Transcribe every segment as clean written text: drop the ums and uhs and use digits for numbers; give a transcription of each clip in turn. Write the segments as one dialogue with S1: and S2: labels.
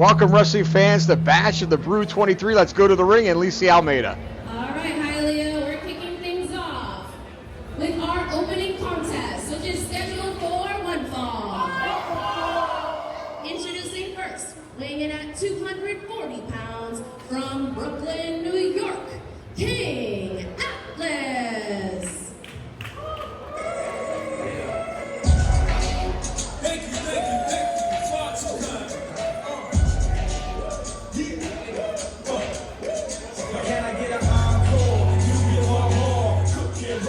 S1: Welcome, wrestling fans, to Bash of the Brew 23. Let's go to the ring and Lisi Almeida.
S2: All right, Hialeah, we're kicking things off with our opening contest, which is scheduled for one fall. Introducing first, weighing in at 240 pounds from Brooklyn, New York, King Atlas.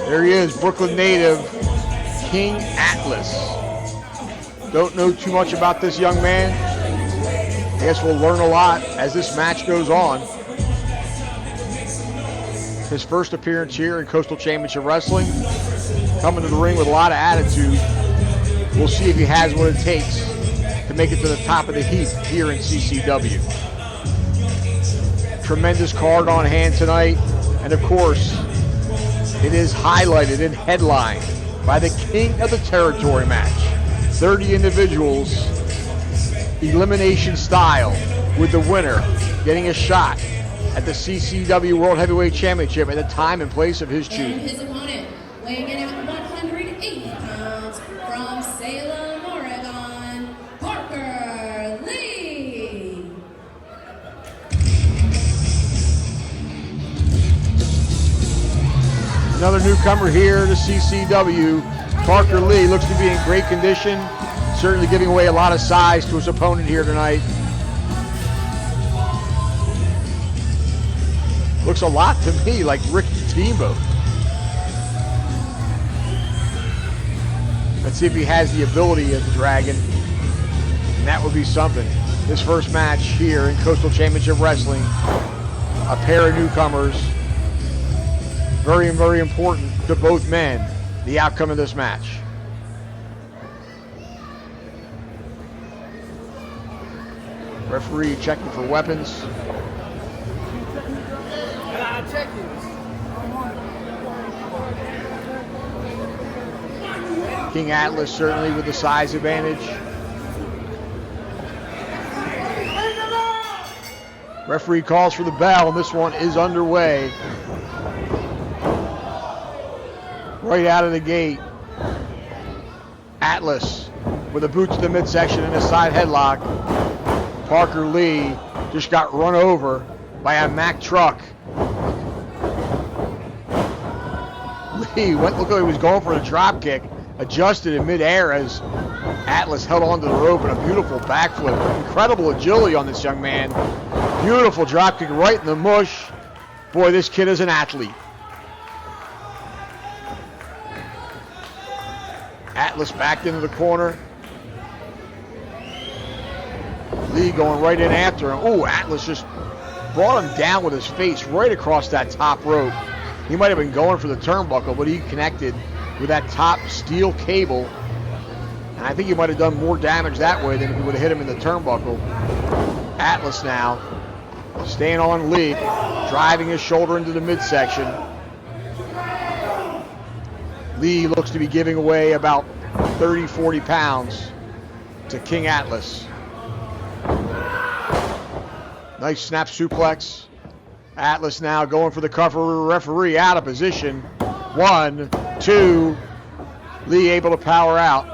S1: There he is, Brooklyn native, King Atlas. Don't know too much about this young man. I guess we'll learn a lot as this match goes on. His first appearance here in Coastal Championship Wrestling. Coming to the ring with a lot of attitude. We'll see if he has what it takes to make it to the top of the heap here in CCW. Tremendous card on hand tonight. And of course, it is highlighted and headlined by the King of the Territory match. 30 individuals, elimination style, with the winner getting a shot at the CCW World Heavyweight Championship at the time and place of his choosing.
S2: And his opponent, weighing in at 180 pounds from Salem, Oregon, Parker Lee.
S1: Another newcomer here to CCW. Parker Lee looks to be in great condition, certainly giving away a lot of size to his opponent here tonight. Looks a lot to me like Ricky Steamboat. Let's see if he has the ability of the Dragon, and that would be something. His first match here in Coastal Championship Wrestling, a pair of newcomers. Very, very important to both men, the outcome of this match. Referee checking for weapons. King Atlas certainly with the size advantage. Referee calls for the bell, and this one is underway. Right out of the gate, Atlas with a boot to the midsection and a side headlock. Parker Lee just got run over by a Mack truck. Lee looked like he was going for a drop kick, adjusted in midair as Atlas held onto the rope in a beautiful backflip. Incredible agility on this young man. Beautiful drop kick right in the mush. Boy, this kid is an athlete. Atlas backed into the corner. Lee going right in after him. Oh, Atlas just brought him down with his face right across that top rope. He might have been going for the turnbuckle, but he connected with that top steel cable. And I think he might have done more damage that way than if he would have hit him in the turnbuckle. Atlas now staying on Lee, driving his shoulder into the midsection. Lee looks to be giving away about 30, 40 pounds to King Atlas. Nice snap suplex. Atlas now going for the cover. Referee out of position. 1, 2. Lee able to power out.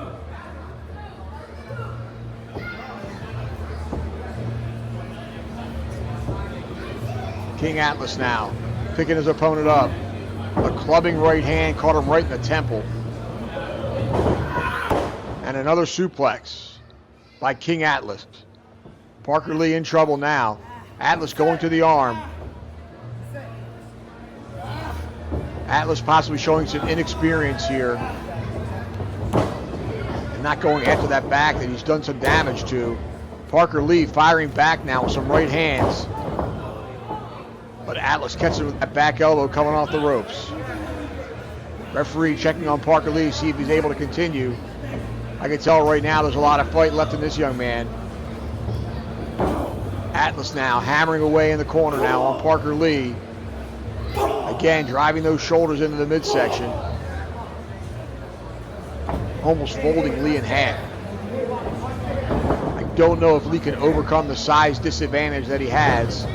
S1: King Atlas now picking his opponent up. A clubbing right hand caught him right in the temple. And another suplex by King Atlas. Parker Lee in trouble now. Atlas going to the arm. Atlas possibly showing some inexperience here. And not going after that back that he's done some damage to. Parker Lee firing back now with some right hands. But Atlas catches him with that back elbow coming off the ropes. Referee checking on Parker Lee to see if he's able to continue. I can tell right now there's a lot of fight left in this young man. Atlas now hammering away in the corner now on Parker Lee. Again, driving those shoulders into the midsection. Almost folding Lee in half. don't know if Lee can overcome the size disadvantage that he has.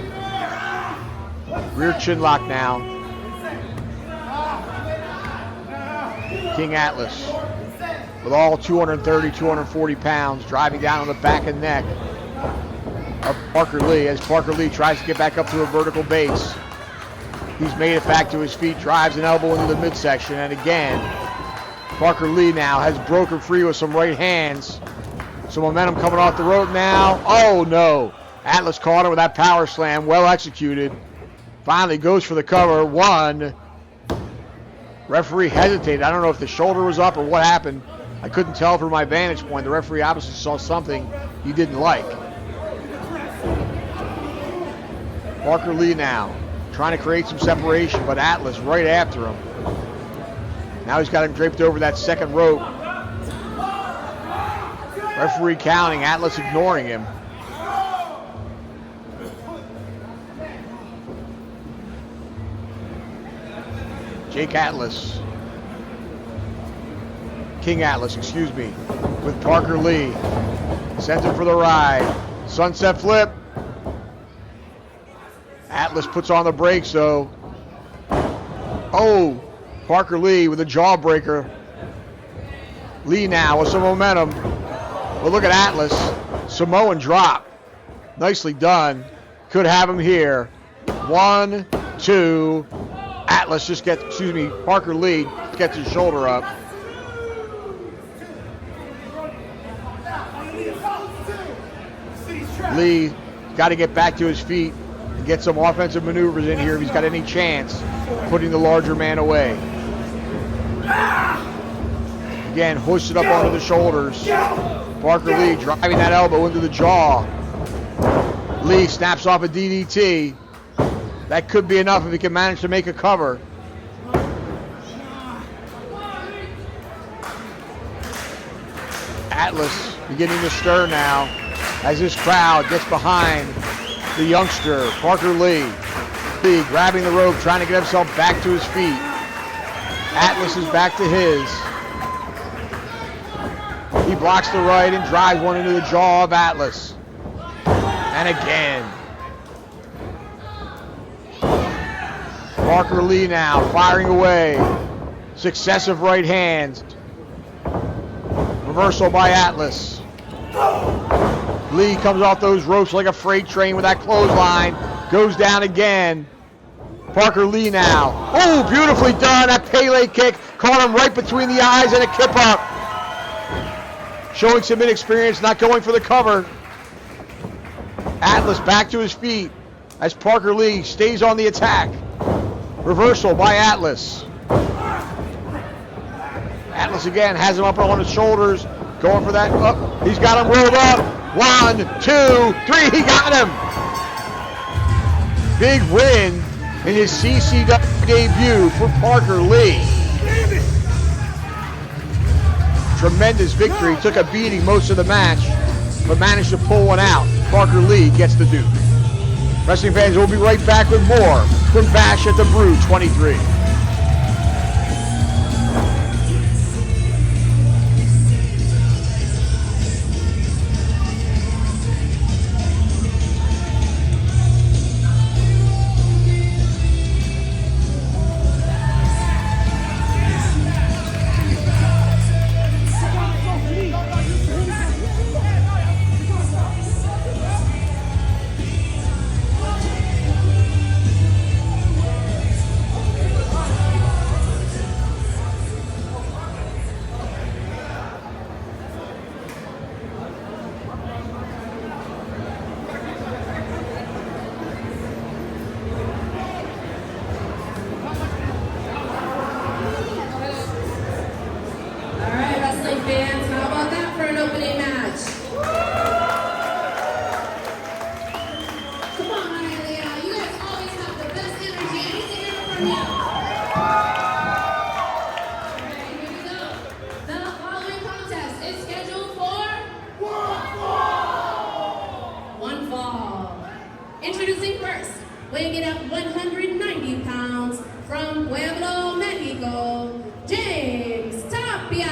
S1: Rear chin lock now. King Atlas with all 230, 240 pounds, driving down on the back and neck of Parker Lee as Parker Lee tries to get back up to a vertical base. He's made it back to his feet, drives an elbow into the midsection, and again, Parker Lee now has broken free with some right hands. Some momentum coming off the rope now. Oh no! Atlas caught him with that power slam, well executed. Finally goes for the cover. One. Referee hesitated. I don't know if the shoulder was up or what happened. I couldn't tell from my vantage point. The referee obviously saw something he didn't like. Parker Lee now trying to create some separation, but Atlas right after him. Now he's got him draped over that second rope. Referee counting, Atlas ignoring him. Jake Atlas. King Atlas, excuse me, with Parker Lee. Sends him for the ride. Sunset flip. Atlas puts on the brakes though. Oh, Parker Lee with a jawbreaker. Lee now with some momentum. Well, look at Atlas. Samoan drop. Nicely done. Could have him here. 1, 2. Atlas just gets, Parker Lee gets his shoulder up. Lee got to get back to his feet and get some offensive maneuvers in here if he's got any chance of putting the larger man away. Again, hoisted up onto the shoulders. Parker Lee driving that elbow into the jaw. Lee snaps off a DDT. That could be enough if he can manage to make a cover. Atlas beginning to stir now as this crowd gets behind the youngster, Parker Lee. Lee grabbing the rope, trying to get himself back to his feet. Atlas is back to his. He blocks the right and drives one into the jaw of Atlas. And again. Parker Lee now firing away. Successive right hands. Reversal by Atlas. Lee comes off those ropes like a freight train with that clothesline. Goes down again. Parker Lee now. Oh, beautifully done. That Pele kick caught him right between the eyes and a kip up. Showing some inexperience, not going for the cover. Atlas back to his feet as Parker Lee stays on the attack. Reversal by Atlas. Atlas again has him up on his shoulders. Going for that. Oh, he's got him rolled up. 1, 2, 3. He got him. Big win in his CCW debut for Parker Lee. Tremendous victory. Took a beating most of the match, but managed to pull one out. Parker Lee gets the Duke. Wrestling fans, we'll be right back with more from Bash at the Brew 23.
S2: Introducing first, weighing in at 190 pounds from Pueblo, Mexico, Tapia.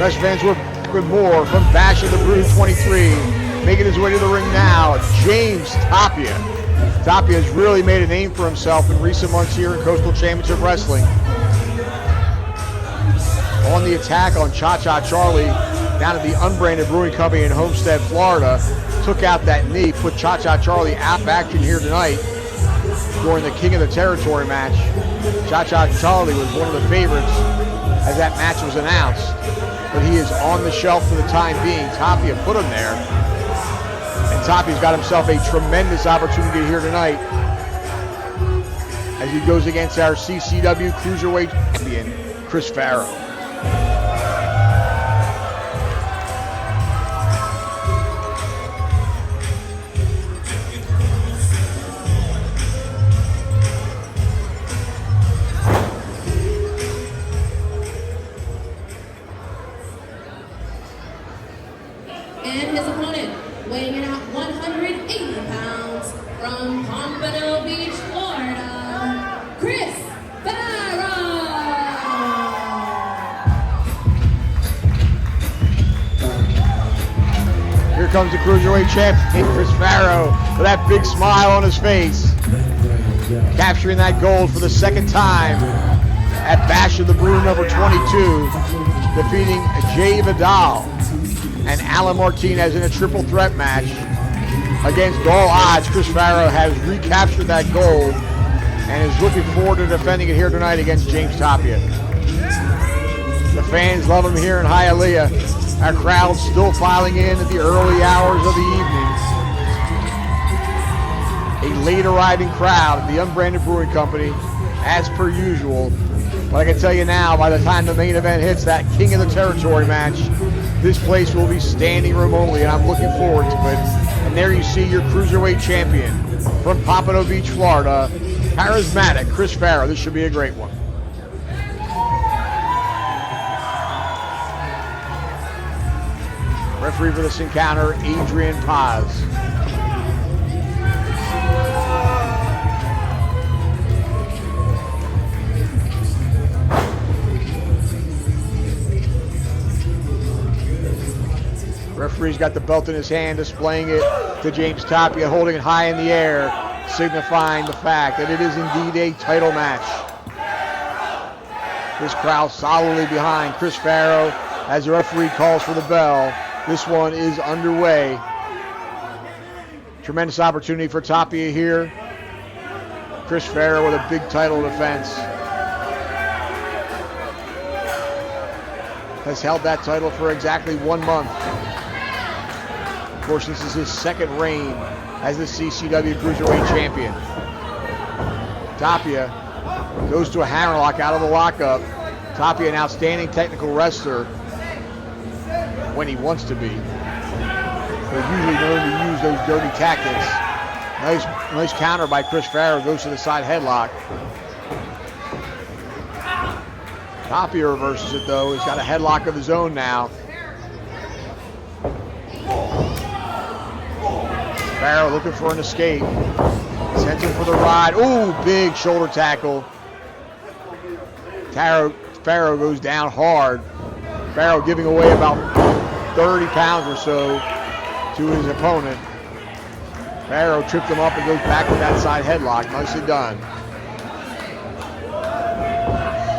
S1: Fresh fans with more from Bash of the Brew 23. Making his way to the ring now, James Tapia. Tapia has really made a name for himself in recent months here in Coastal Championship Wrestling. On the attack on Cha-Cha Charlie down at the Unbranded Brewing Company in Homestead, Florida. Took out that knee, put Cha-Cha Charlie out of action here tonight during the King of the Territory match. Cha-Cha Charlie was one of the favorites as that match was announced, but he is on the shelf for the time being. Tapia put him there, and Tapia's got himself a tremendous opportunity here tonight as he goes against our CCW Cruiserweight champion, Chris Farrow.
S2: And his opponent, weighing in at 180 pounds, from Pompano Beach, Florida, Chris Farrow.
S1: Here comes the Cruiserweight champion, Chris Farrow, with that big smile on his face. Capturing that gold for the second time at Bash of the Brew number 22, defeating J-Vidal and Alan Martinez in a triple threat match. Against all odds, Chris Farrow has recaptured that gold and is looking forward to defending it here tonight against James Tapia. The fans love him here in Hialeah. Our crowd still filing in at the early hours of the evening. A late arriving crowd at the Unbranded Brewing Company, as per usual. But I can tell you now, by the time the main event hits, that King of the Territory match, this place will be standing room only, and I'm looking forward to it. And there you see your Cruiserweight champion from Pompano Beach, Florida, charismatic Chris Farrow. This should be a great one. Referee for this encounter, Adrian Paz. Referee's got the belt in his hand, displaying it to James Tapia, holding it high in the air, signifying the fact that it is indeed a title match. This crowd solidly behind Chris Farrow as the referee calls for the bell. This one is underway. Tremendous opportunity for Tapia here. Chris Farrow with a big title defense. Has held that title for exactly 1 month. Of course, this is his second reign as the CCW Cruiserweight champion. Tapia goes to a hammerlock out of the lockup. Tapia, an outstanding technical wrestler when he wants to be. But usually known to use those dirty tactics. Nice counter by Chris Farrow, goes to the side headlock. Tapia reverses it though. He's got a headlock of his own now. Farrow looking for an escape. Sends him for the ride. Ooh, big shoulder tackle. Farrow goes down hard. Farrow giving away about 30 pounds or so to his opponent. Farrow tripped him up and goes back to that side headlock. Nicely done.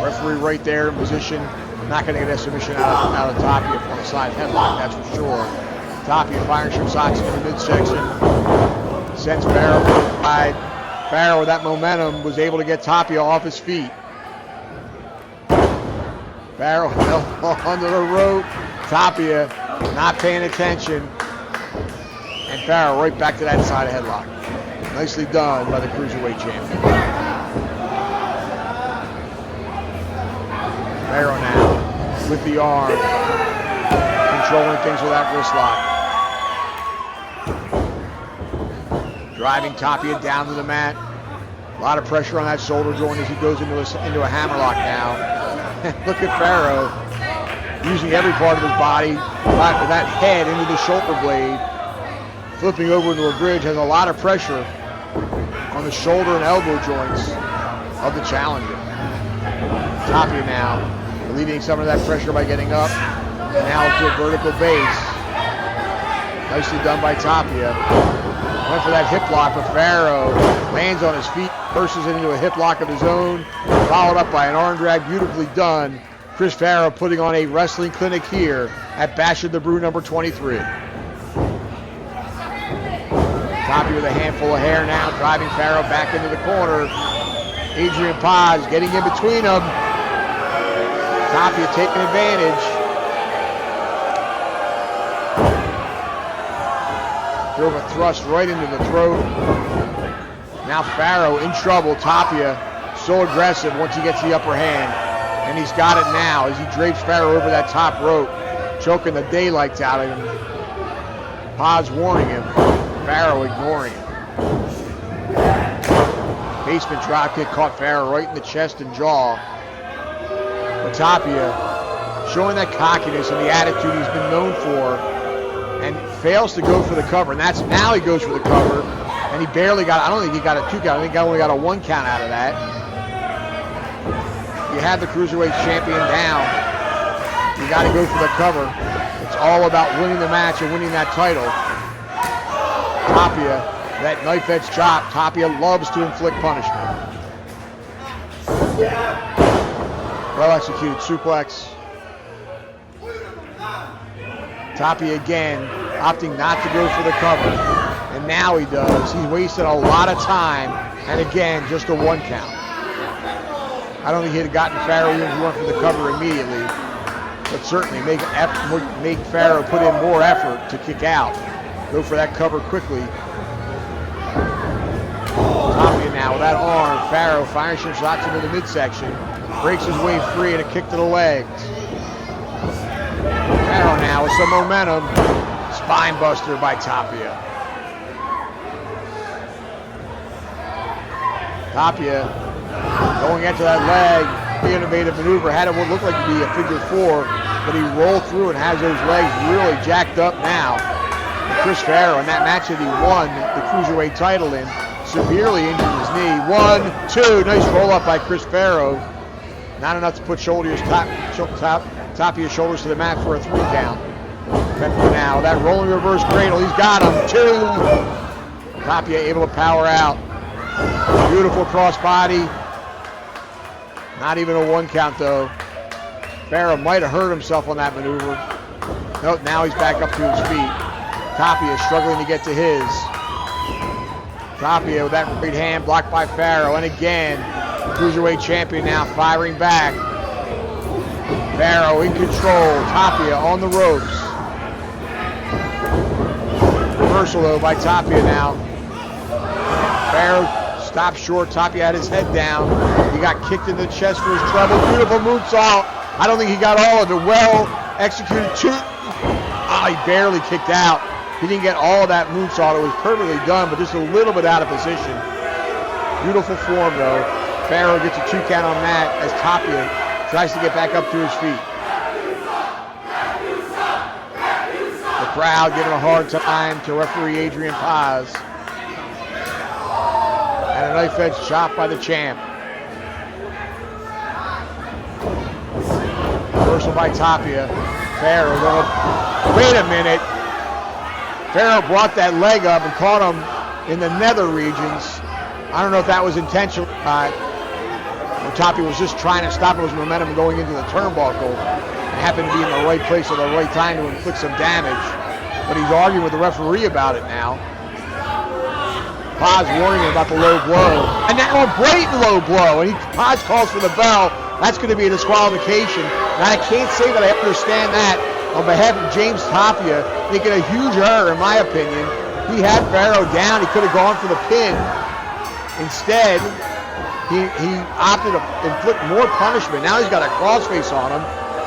S1: Referee right there in position. Not going to get a submission out of Tapia on the side headlock, that's for sure. Tapia firing some shots in the midsection. Sends Farrow to the side. Farrow, with that momentum, was able to get Tapia off his feet. Farrow fell under the rope. Tapia not paying attention. And Farrow right back to that side headlock. Nicely done by the Cruiserweight champion. Farrow now with the arm, controlling things with that wrist lock. Driving Tapia down to the mat. A lot of pressure on that shoulder joint as he goes into a hammerlock now. Look at Farrow using every part of his body, with that head into the shoulder blade. Flipping over into a bridge, has a lot of pressure on the shoulder and elbow joints of the challenger. Tapia now alleviating some of that pressure by getting up. Now to a vertical base. Nicely done by Tapia. Went for that hip lock, but Farrow lands on his feet, bursts it into a hip lock of his own, followed up by an arm drag, beautifully done. Chris Farrow putting on a wrestling clinic here at Bash of the Brew number 23. Tapia with a handful of hair now, driving Farrow back into the corner. Adrian Paz getting in between them. Tapia taking advantage. Drove a thrust right into the throat. Now Farrow in trouble. Tapia so aggressive once he gets the upper hand. And he's got it now as he drapes Farrow over that top rope, choking the daylights out of him. Paz warning him. Farrow ignoring it. Basement dropkick caught Farrow right in the chest and jaw. But Tapia showing that cockiness and the attitude he's been known for, and fails to go for the cover. And that's now he goes for the cover, and he barely got, I don't think he got a 2 count. I think he only got a 1 count out of that. You have the Cruiserweight champion down. You got to go for the cover. It's all about winning the match and winning that title. Tapia, that knife edge chop. Tapia loves to inflict punishment. Well executed suplex. Tapia again, opting not to go for the cover. And now he does. He's wasted a lot of time. And again, just a 1 count. I don't think he'd have gotten Farrow even if he went for the cover immediately. But certainly make Farrow put in more effort to kick out. Go for that cover quickly. Tapia now with that arm. Farrow fires some shots into the midsection. Breaks his way free and a kick to the legs. Farrow now with some momentum. Spine buster by Tapia. Tapia going into that leg. The innovative maneuver had it what looked like to be a figure 4, but he rolled through and has those legs really jacked up now. And Chris Farrow in that match that he won the Cruiserweight title in severely injured his knee. 1, 2, nice roll up by Chris Farrow. Not enough to put Tapia's shoulders to the mat for a 3 count. Now that rolling reverse cradle, he's got him. 2. Tapia able to power out. Beautiful cross body. Not even a 1 count though. Farrow might have hurt himself on that maneuver. Nope, now he's back up to his feet. Tapia struggling to get to his. Tapia with that right hand blocked by Farrow. And again, Cruiserweight champion now firing back. Farrow in control. Tapia on the ropes. Reversal though by Tapia now. Farrow stopped short. Tapia had his head down. He got kicked in the chest for his treble. Beautiful moonsault. I don't think he got all of it. Well executed. 2. Oh, he barely kicked out. He didn't get all of that moonsault. It was perfectly done, but just a little bit out of position. Beautiful form though. Farrow gets a 2 count on that as Tapia tries to get back up to his feet. The crowd giving a hard time to referee Adrian Paz. And a knife edge chop by the champ. Reversal by Tapia. Farrow going, wait a minute. Farrow brought that leg up and caught him in the nether regions. I don't know if that was intentional or not. Tapia was just trying to stop his momentum going into the turnbuckle. And happened to be in the right place at the right time to inflict some damage. But he's arguing with the referee about it now. Paz warning him about the low blow. And now a blatant low blow. And Paz calls for the bell. That's going to be a disqualification. And I can't say that I understand that on behalf of James Tapia, making a huge error in my opinion. He had Farrow down. He could have gone for the pin. Instead, he opted to inflict more punishment. Now he's got a crossface on him.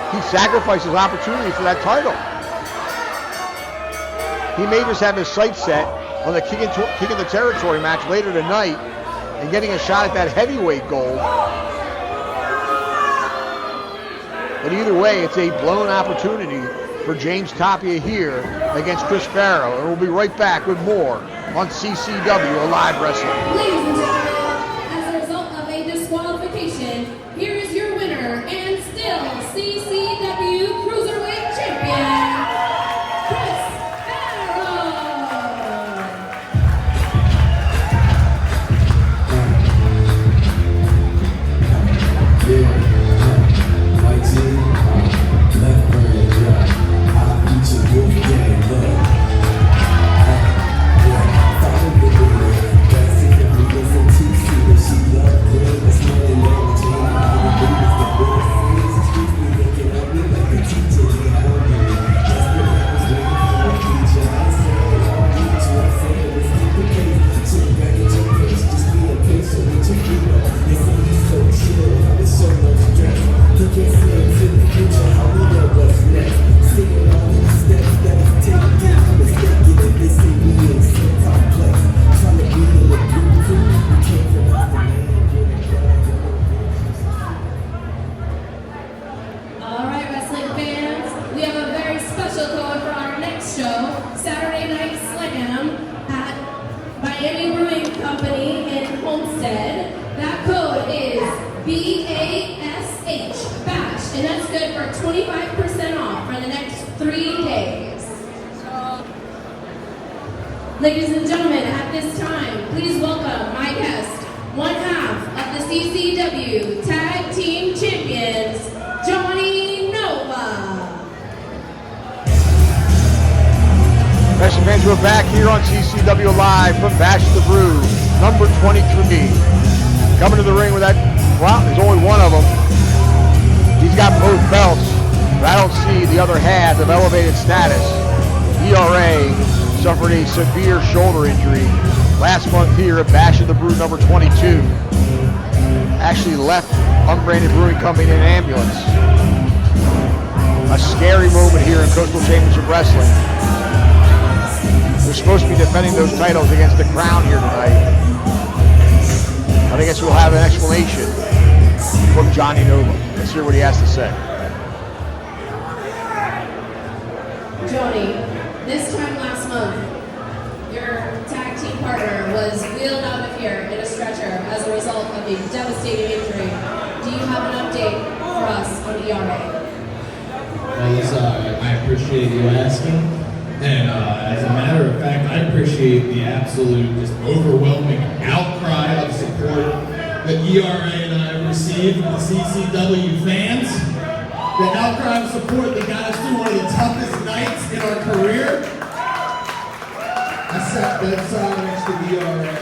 S1: He sacrificed his opportunity for that title. He may just have his sights set on the King of the Territory match later tonight and getting a shot at that heavyweight gold. But either way, it's a blown opportunity for James Tapia here against Chris Farrow. And we'll be right back with more on CCW Live Wrestling.
S2: Ladies and gentlemen, as a result of a disqualification, here is your winner and still CCW Cruiserweight Champion, Ladies and gentlemen, at this time, please welcome my guest, one half of the CCW Tag Team Champions, Johnny Nova.
S1: Wrestling fans, we're back here on CCW Live from Bash the Brew, number 23. Coming to the ring with that, well, there's only one of them. He's got both belts, but I don't see the other half of elevated status. ERA suffered a severe shoulder injury last month here at Bash of the Brew number 22. Actually left Unbranded Brewing Company in an ambulance. A scary moment here in Coastal Championship Wrestling. They're supposed to be defending those titles against the Qrown here tonight. But I guess we'll have an explanation from Johnny Nova. Let's hear what he has to say.
S2: Johnny, this time last month, your tag team partner was wheeled out of here in a stretcher as a result of a devastating injury. Do you have an update for us on ERA?
S3: Well, Lisa, I appreciate you asking. And as a matter of fact, I appreciate the absolute, just overwhelming outcry of support that ERA and I received from the CCW fans. The outcry of support that got us through one of the toughest nights in our career. I sat bedside next to ERA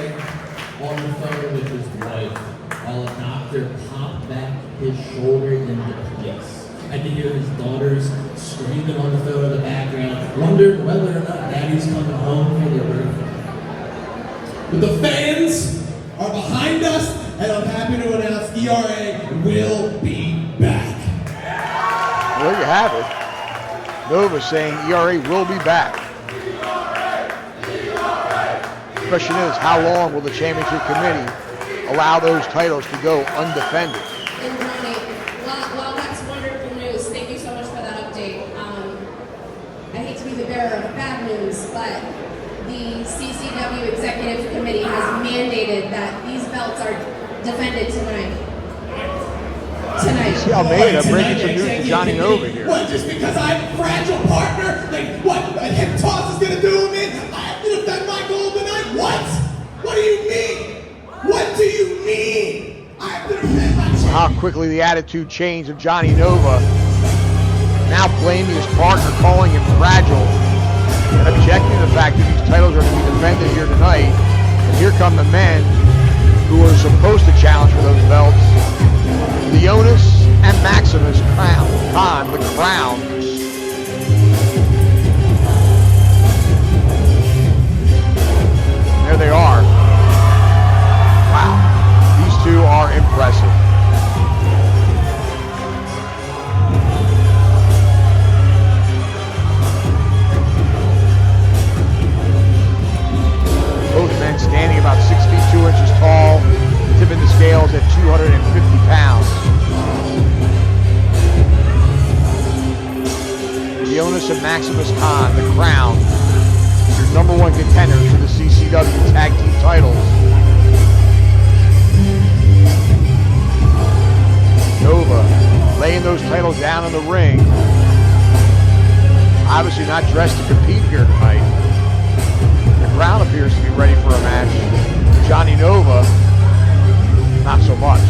S3: on the phone with his wife while a doctor popped back his shoulder into place. I could hear his daughters screaming on the phone in the background, wondering whether or not Daddy's coming home for their birthday. But the fans are behind us, and I'm happy to announce ERA will be back.
S1: Well, there you have it. Nova saying ERA will be back. The question is, how long will the championship committee allow those titles to go undefended?
S2: And Johnny, well, that's wonderful news. Thank you so much for that update. I hate to be the bearer of bad news, but the CCW Executive Committee has mandated that these belts are defended tonight.
S1: See Almeida breaking some news to Johnny Nova here.
S3: What, just because I have a fragile partner? Like, what, a hip toss is going to do me? I have to defend my goal tonight? What? What do you mean? What do you mean? I have to defend my champion.
S1: How quickly the attitude changed of Johnny Nova. Now blaming his partner, calling him fragile, and objecting to the fact that these titles are going to be defended here tonight. And here come the men who are supposed to challenge for those belts. Leonis and Maximus Khan, the Qrown. There they are. Wow, these two are impressive. Both men standing about 6 feet 2 inches tall, tipping the scales at 250 pounds. Leonis and Maximus Khan, the Qrown, your number one contenders for the CCW Tag Team titles. Nova laying those titles down in the ring. Obviously not dressed to compete here tonight. The Qrown appears to be ready for a match. Johnny Nova, not so much.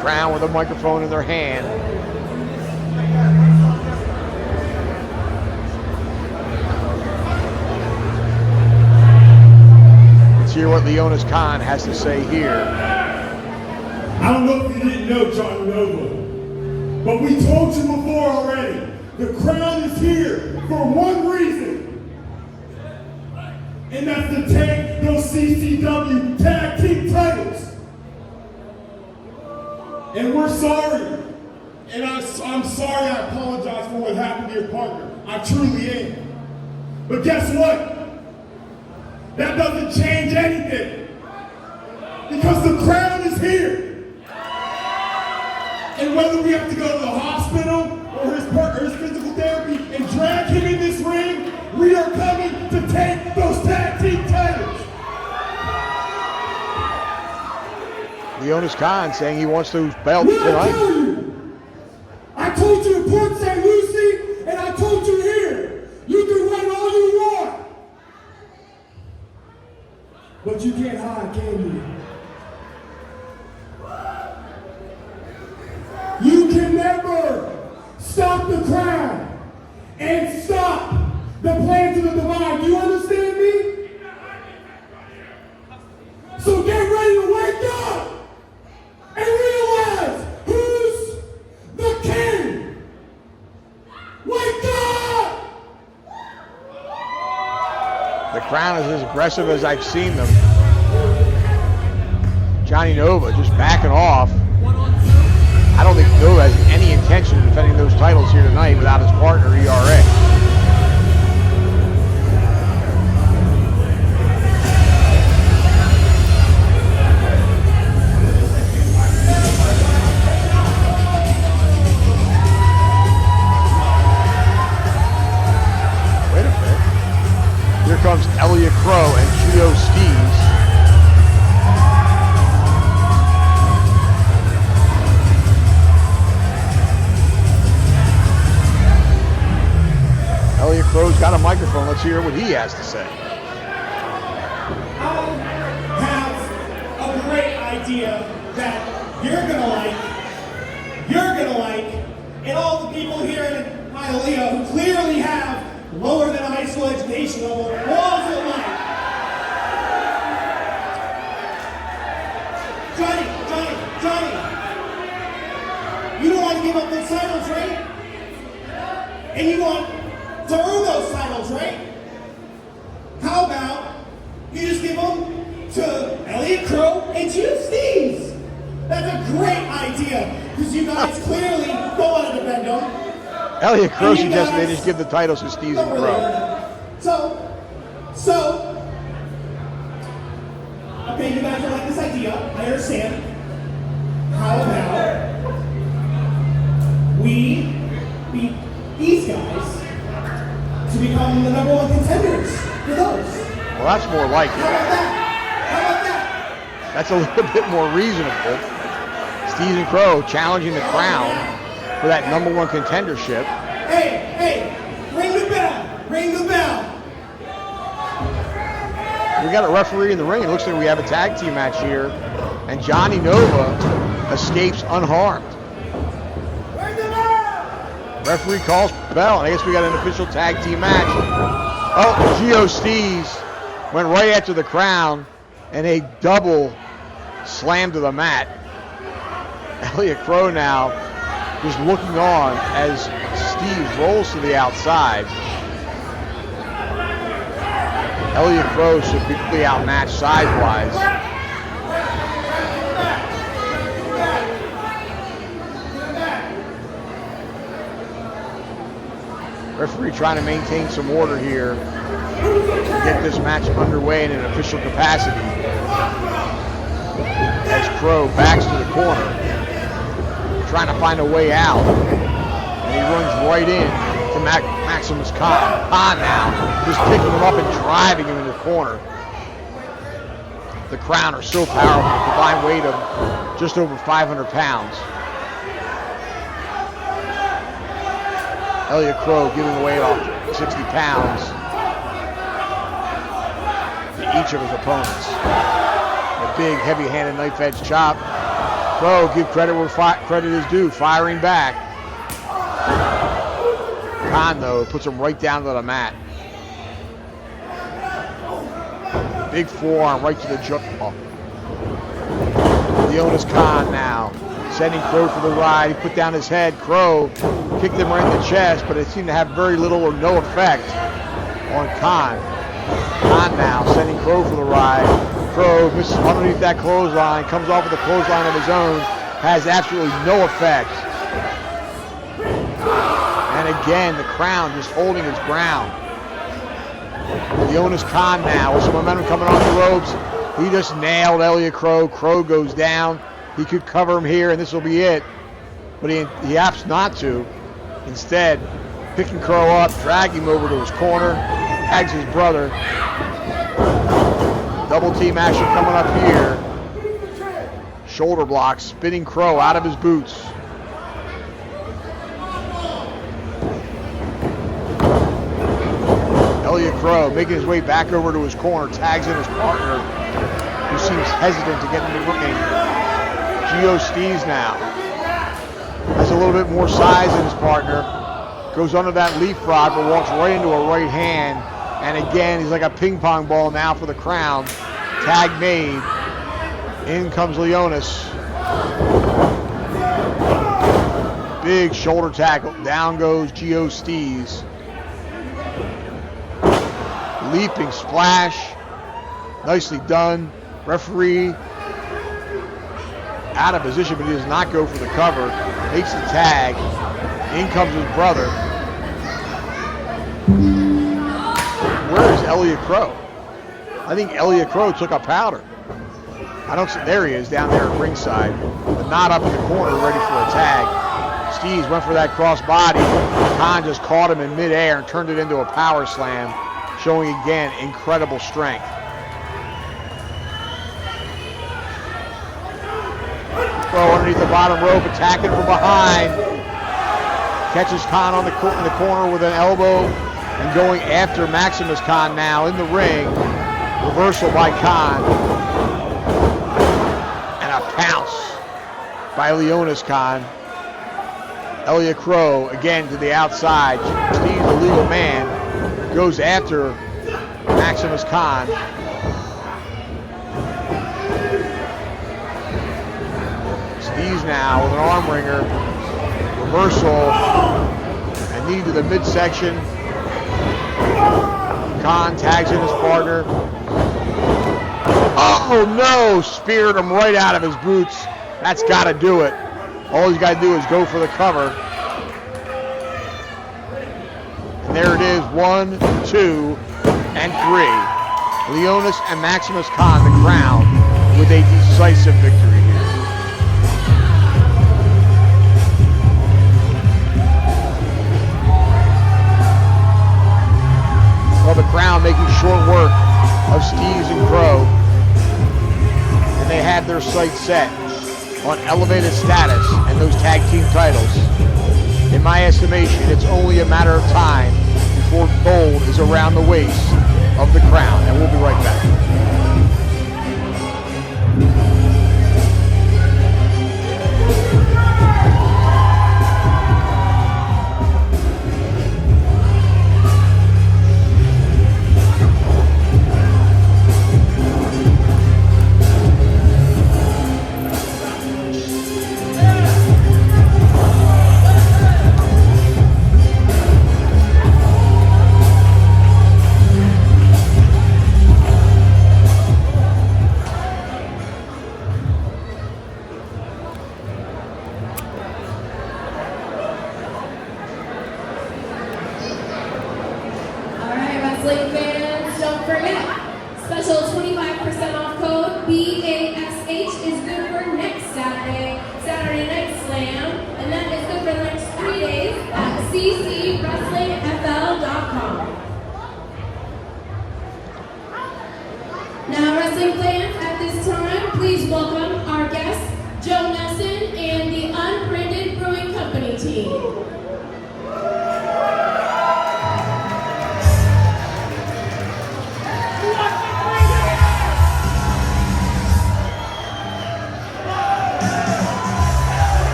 S1: Qrown with a microphone in their hand. Let's hear what Leonis Khan has to say here.
S4: I don't know if you didn't know, Johnny Nova, but we told you before already. The Qrown is here for one reason, and that's to take those CCW Tag Team titles. And we're sorry. And I'm sorry, I apologize for what happened to your partner. I truly am. But guess what? That doesn't change anything. Because the Qrown is here. And whether we have to go to the hospital or his partner, his physical therapy, and drag him in this ring, we are coming to take those tag team titles.
S1: Leonis Khan saying he wants those belts
S4: What did I tell
S1: tonight.
S4: you? I told you in Port St. Lucie, and I told you here. You can run all you want. But you can't hide, can you? You can never stop the Qrown and stop the plan to the divide. Do you understand me? So get ready to wake up and realize who's the king. Wake up!
S1: The Qrown is as aggressive as I've seen them. Johnny Nova just backing off. I don't think Nova has any intention of defending those titles here tonight without his partner, ERA. Wait a minute. Here comes Elliott Qrow and Judos Steelz. Elliott Qrow's got a microphone. Let's hear what he has to say.
S5: I have a great idea that you're gonna like, and all the people here in Hialeah who clearly have lower than high school education level will also like. Johnny, you don't want to give up those titles, right? And you want to earn those titles, right? How about you just give them to Elliott Qrow and Judos Steelz? That's a great idea, because you guys clearly don't want to defend them.
S1: Elliott Qrow suggested they just give the titles to Steelz and Qrow.
S5: So, okay, you guys don't like this idea, I understand. How about we beat these guys to become the #1 contenders for those?
S1: Well, that's more like
S5: How
S1: it.
S5: about that? How about that?
S1: That's a little bit more reasonable. Steelz and Qrow challenging the Qrown for that #1 contendership.
S5: Hey, ring the bell, ring the bell.
S1: We got a referee in the ring. It looks like we have a tag team match here. And Johnny Nova escapes unharmed.
S5: Ring the bell.
S1: Referee calls bell, and I guess we got an official tag team match. Oh, Judos Steelz went right after the Qrown, and a double slam to the mat. Elliott Qrow now just looking on as Steelz rolls to the outside. Elliott Qrow severely outmatched size-wise. Referee trying to maintain some order here to get this match underway in an official capacity. As Qrow backs to the corner, trying to find a way out. And he runs right in to Maximus Khan. Khan now just picking him up and driving him in the corner. The Qrown are so powerful, a combined weight of just over 500 pounds. Elliott Qrow giving away off 60 pounds to each of his opponents. A big, heavy-handed knife edge chop. Qrow, give credit where credit is due, firing back. Khan, though, puts him right down to the mat. Big forearm right to the jaw. Leonis Khan now sending Qrow for the ride. He put down his head. Qrow kicked him right in the chest, but it seemed to have very little or no effect on Khan. Khan now sending Qrow for the ride. Qrow misses underneath that clothesline, comes off with a clothesline of his own, has absolutely no effect. And again, the Qrown just holding his ground. Leonis Khan now with some momentum coming off the ropes. He just nailed Elliott Qrow. Qrow goes down. He could cover him here, and this will be it. But he opts not to. Instead, picking Qrow up, dragging him over to his corner, tags his brother. Double team action coming up here. Shoulder block, spinning Qrow out of his boots. Elliott Qrow making his way back over to his corner, tags in his partner, who seems hesitant to get in the ring. Steelz now has a little bit more size than his partner. Goes under that leapfrog, but walks right into a right hand. And again, he's like a ping pong ball now for the Qrown. Tag made. In comes Leonis. Big shoulder tackle. Down goes Steelz. Leaping splash. Nicely done. Referee out of position, but he does not go for the cover. Takes the tag. In comes his brother. Where is Elliott Qrow? I think Elliott Qrow took a powder. I don't see, there he is down there at ringside, but not up in the corner ready for a tag. Steelz went for that cross body. Khan just caught him in midair and turned it into a power slam, showing again incredible strength. Qrow underneath the bottom rope, attacking from behind. Catches Khan on in the corner with an elbow and going after Maximus Khan now in the ring. Reversal by Khan. And a pounce by Leonis Khan. Elliott Qrow again to the outside. Steve's the legal man. Goes after Maximus Khan. Steve's now with an arm wringer. Reversal. And knee to the midsection. Khan tags in his partner. Oh no! Speared him right out of his boots. That's got to do it. All he's got to do is go for the cover. And there it is, 1, 2, and 3. Leonis and Maximus Khan, the Qrown, with a decisive victory here. Well, the Qrown making short work of Steelz and Qrow. And they have their sights set on elevated status and those tag team titles. In my estimation, it's only a matter of time before gold is around the waist of the Qrown. And we'll be right back.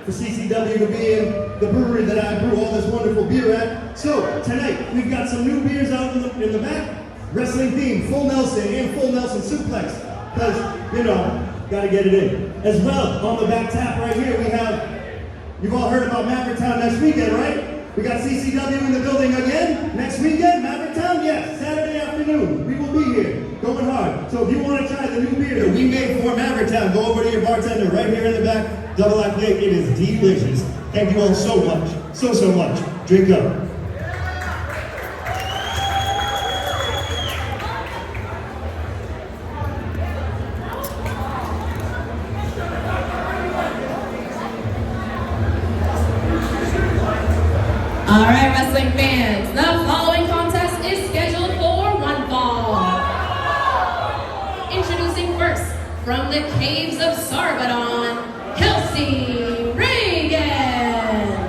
S5: For CCW to be in the brewery that I brew all this wonderful beer at. So tonight we've got some new beers out in the back. Wrestling theme, full Nelson and full Nelson suplex. Because, you know, gotta get it in. As well, on the back tap right here we have, you've all heard about Mavericktown next weekend, right? We got CCW in the building again. Next weekend, Mavericktown, yes, Saturday afternoon. We will be here, going hard. So if you want to try the new beer that we made for Mavericktown, go over to your bartender right here in the back. Double IPA, it is delicious. Thank you all so much. So much. Drink up.
S2: Alright, wrestling fans, the following contest is scheduled for one fall. Introducing first, from the caves of Sargadon, Kelsey Raegan.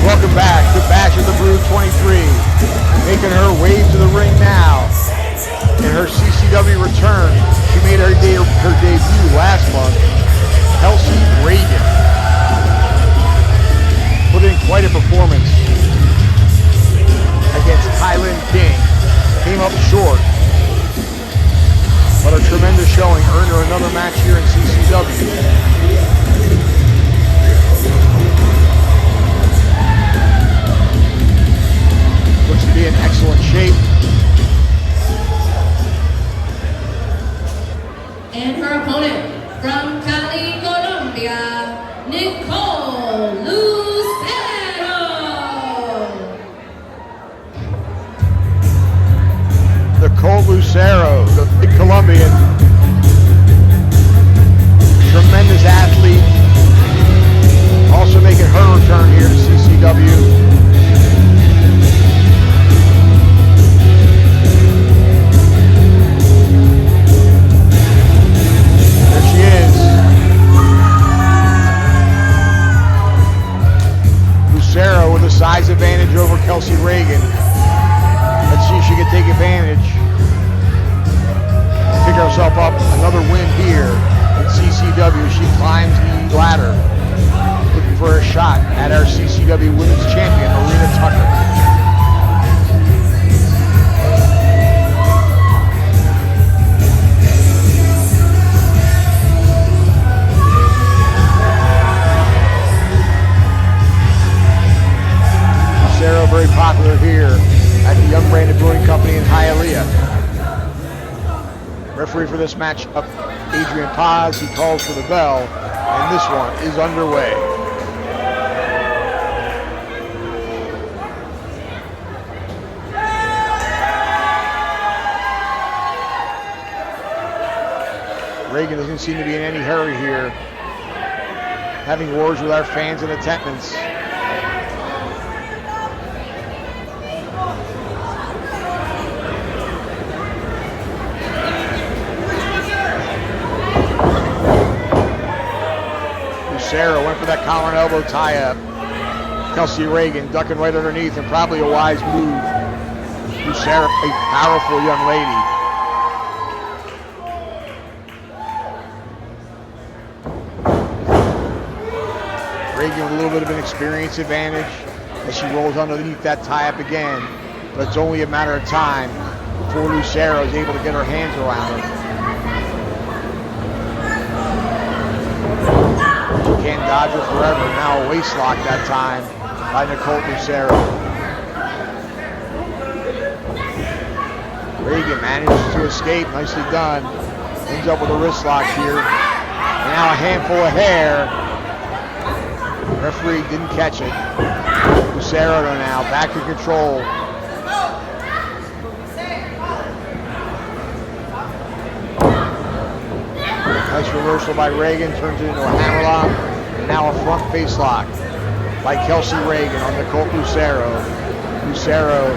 S1: Welcome back to Bash of the Brew 23. Making her way to the ring now. In her CCW return, she made her debut last month. Kelsey Raegan put in quite a performance against Kylan King. Came up short, but a tremendous showing earned her another match here in CCW. Looks to be in excellent shape.
S2: And her opponent from Cali, Colombia, Nicole Lucero.
S1: Nicole Lucero, the big Colombian. Tremendous athlete. Also making her return here to CCW. Lucero with a size advantage over Kelsey Raegan. Let's see if she can take advantage. Pick herself up another win here in CCW. She climbs the ladder, looking for a shot at our CCW Women's Champion, Marina Tucker. Lucero very popular here at the Young Branded Brewing Company in Hialeah. Referee for this match up, Adrian Paz. He calls for the bell, and this one is underway. Reagan doesn't seem to be in any hurry here, having words with our fans in attendance. Lucero went for that collar and elbow tie-up. Kelsey Raegan ducking right underneath, and probably a wise move. Lucero, a powerful young lady. Reagan with a little bit of an experience advantage as she rolls underneath that tie-up again. But it's only a matter of time before Lucero is able to get her hands around her. Can't dodge her forever. Now a waist lock that time by Nicole Lucero. Reagan manages to escape. Nicely done. Ends up with a wrist lock here. And now a handful of hair. Referee didn't catch it. Lucero now back to control. Nice reversal by Reagan. Turns it into a hammerlock. Now a front face lock by Kelsey Raegan on Nicole Lucero. Lucero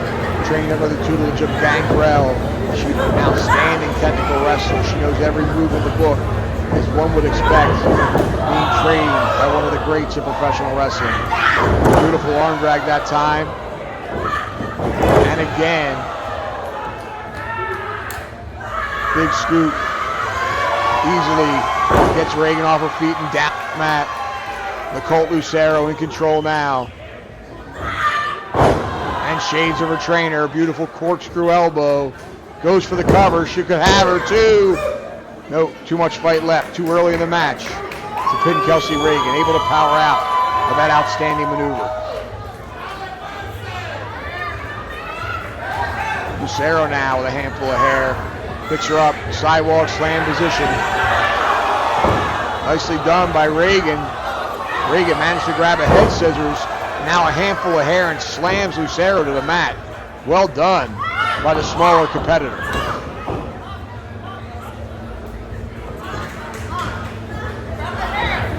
S1: training under the tutelage of Gangrel. She's an outstanding technical wrestler. She knows every move in the book, as one would expect, being trained by one of the greats in professional wrestling. Beautiful arm drag that time. And again, big scoop. Easily gets Reagan off her feet and down the mat. Nicole Lucero in control now. And shades of her trainer. Beautiful corkscrew elbow. Goes for the cover. She could have her too. Nope, too much fight left. Too early in the match to pin Kelsey Raegan. Able to power out of that outstanding maneuver. Lucero now with a handful of hair. Picks her up, sidewalk slam position. Nicely done by Reagan. Reagan managed to grab a head scissors, now a handful of hair, and slams Lucero to the mat. Well done by the smaller competitor.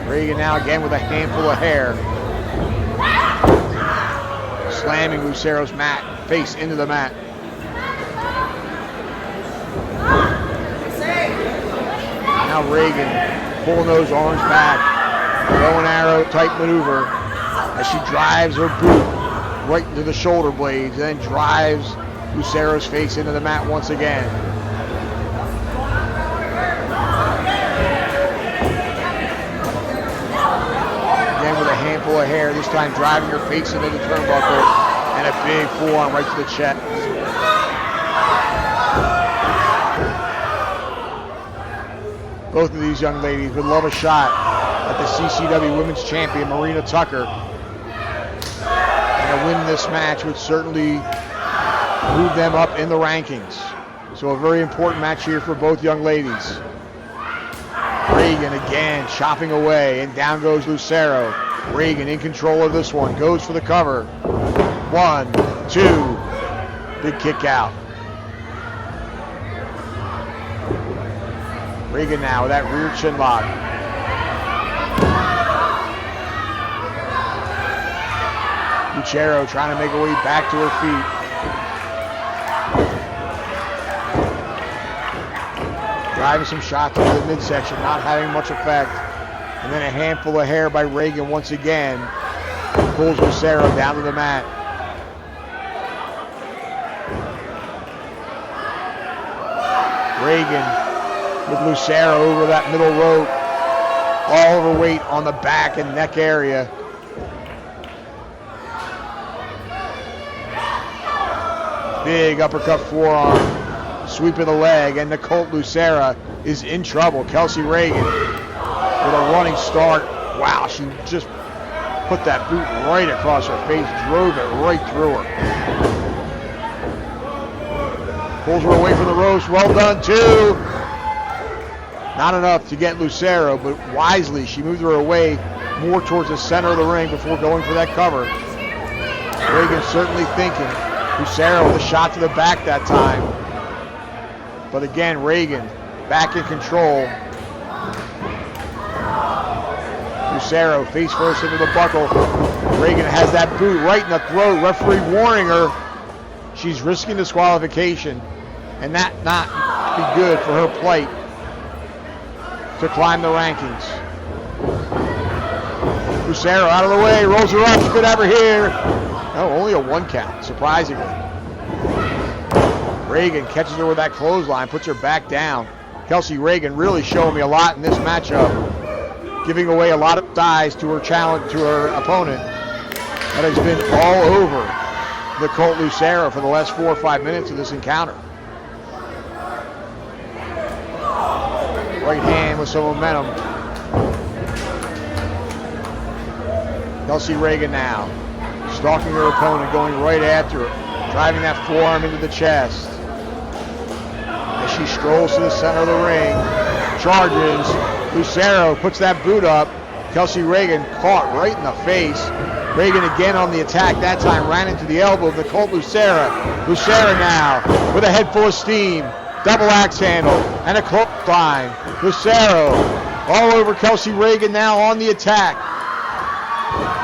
S1: Reagan now again with a handful of hair. Slamming Lucero's face into the mat. Now Reagan pulling those arms back. Bow and arrow type maneuver as she drives her boot right into the shoulder blades and then drives Lucero's face into the mat once again. Again with a handful of hair, this time driving her face into the turnbuckle and a big forearm right to the chest. Both of these young ladies would love a shot at the CCW Women's Champion, Marina Tucker. And a win this match would certainly move them up in the rankings. So a very important match here for both young ladies. Reagan again chopping away, and down goes Lucero. Reagan in control of this one, goes for the cover. 1, 2, big kick out. Reagan now with that rear chin lock. Lucero trying to make her way back to her feet. Driving some shots into the midsection, not having much effect. And then a handful of hair by Reagan once again. Pulls Lucero down to the mat. Reagan with Lucero over that middle rope. All of her weight on the back and neck area. Big uppercut forearm, sweep of the leg, and Nicolth Lucero is in trouble. Kelsey Raegan with a running start. Wow, she just put that boot right across her face, drove it right through her. Pulls her away from the ropes, well done too. Not enough to get Lucero, but wisely she moved her away more towards the center of the ring before going for that cover. Reagan certainly thinking. Lucero with a shot to the back that time. But again, Reagan back in control. Lucero face first into the buckle. Reagan has that boot right in the throat. Referee warning her she's risking disqualification, and that not be good for her plight to climb the rankings. Lucero out of the way, rolls her up. She could have her here. Oh, only a 1 count, surprisingly. Reagan catches her with that clothesline, puts her back down. Kelsey Raegan really showing me a lot in this matchup, giving away a lot of size to her challenge, to her opponent. That has been all over Nicolth Lucero for the last 4 or 5 minutes of this encounter. Right hand with some momentum. Kelsey Raegan now, stalking her opponent, going right after her, driving that forearm into the chest. As she strolls to the center of the ring, charges. Lucero puts that boot up. Kelsey Raegan caught right in the face. Reagan again on the attack, that time ran into the elbow of Nicolth Lucero. Lucero now with a head full of steam. Double axe handle and a clothesline. Lucero all over Kelsey Raegan now on the attack.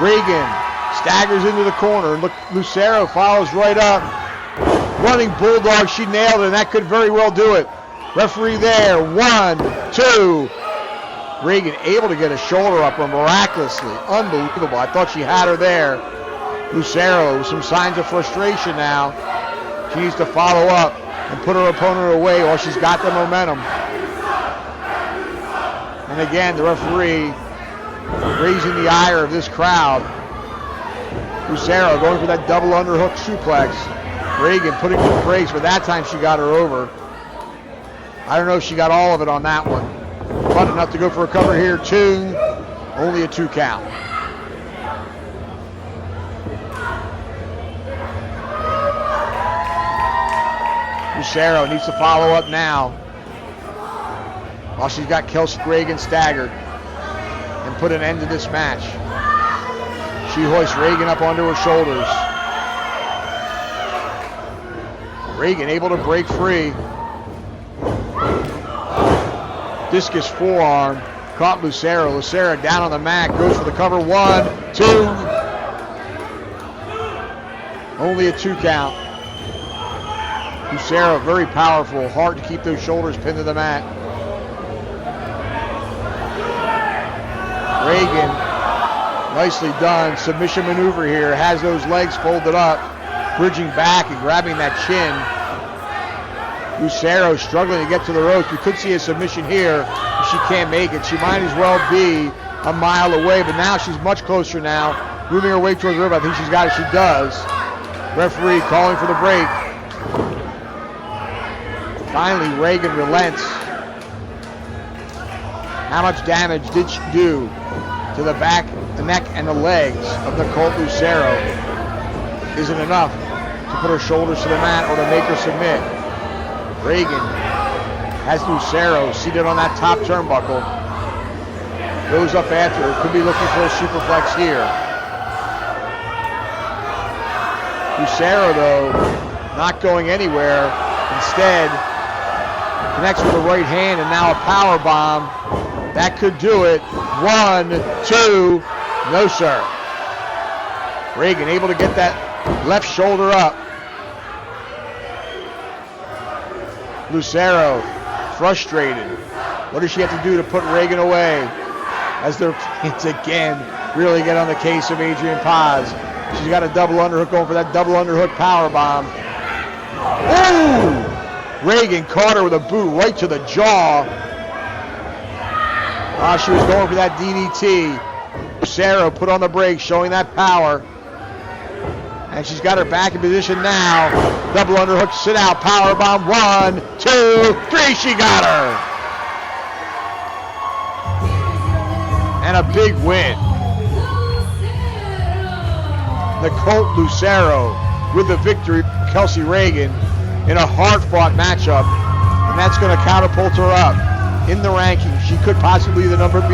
S1: Reagan staggers into the corner. Look, Lucero follows right up. Running bulldog, she nailed it, and that could very well do it. Referee there, 1, 2. Reagan able to get a shoulder up her miraculously. Unbelievable. I thought she had her there. Lucero with some signs of frustration now. She needs to follow up and put her opponent away while she's got the momentum. And again, the referee raising the ire of this crowd. Lucero going for that double underhook suplex. Reagan putting her in brace, but that time she got her over. I don't know if she got all of it on that one. But enough to go for a cover here, 2. Only a 2 count. Lucero needs to follow up now. While she's got Kelsey Raegan staggered. And put an end to this match. She hoists Reagan up onto her shoulders. Reagan able to break free. Discus forearm. Caught Lucero. Lucero down on the mat. Goes for the cover. 1, 2. Only a 2 count. Lucero very powerful. Hard to keep those shoulders pinned to the mat. Reagan, nicely done. Submission maneuver here. Has those legs folded up. Bridging back and grabbing that chin. Lucero struggling to get to the ropes. We could see a submission here. If she can't make it, she might as well be a mile away. But now she's much closer now. Moving her way towards the rope. I think she's got it. She does. Referee calling for the break. Finally, Reagan relents. How much damage did she do to the back, the neck, and the legs of Nicolth Lucero? Isn't enough to put her shoulders to the mat or to make her submit. Reagan has Lucero seated on that top turnbuckle. Goes up after her. Could be looking for a superplex here. Lucero, though, not going anywhere. Instead, connects with the right hand and now a power bomb. That could do it. 1, 2. No, sir. Reagan able to get that left shoulder up. Lucero frustrated. What does she have to do to put Reagan away? As their plans again really get on the case of Adrian Paz. She's got a double underhook going for that double underhook power bomb. Ooh! Reagan caught her with a boot right to the jaw. She was going for that DDT. Lucero put on the brakes, showing that power. And she's got her back in position now. Double underhook, sit out, power bomb. 1, 2, 3, she got her. And a big win. Nicolth Lucero with the victory. Kelsey Raegan in a hard-fought matchup. And that's going to catapult her up in the rankings. She could possibly be the number 1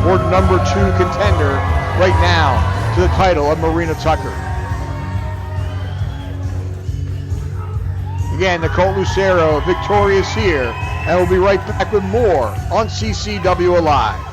S1: or number 2 contender right now to the title of Marina Tucker. Again, Nicolth Lucero victorious here, and we'll be right back with more on CCW Alive.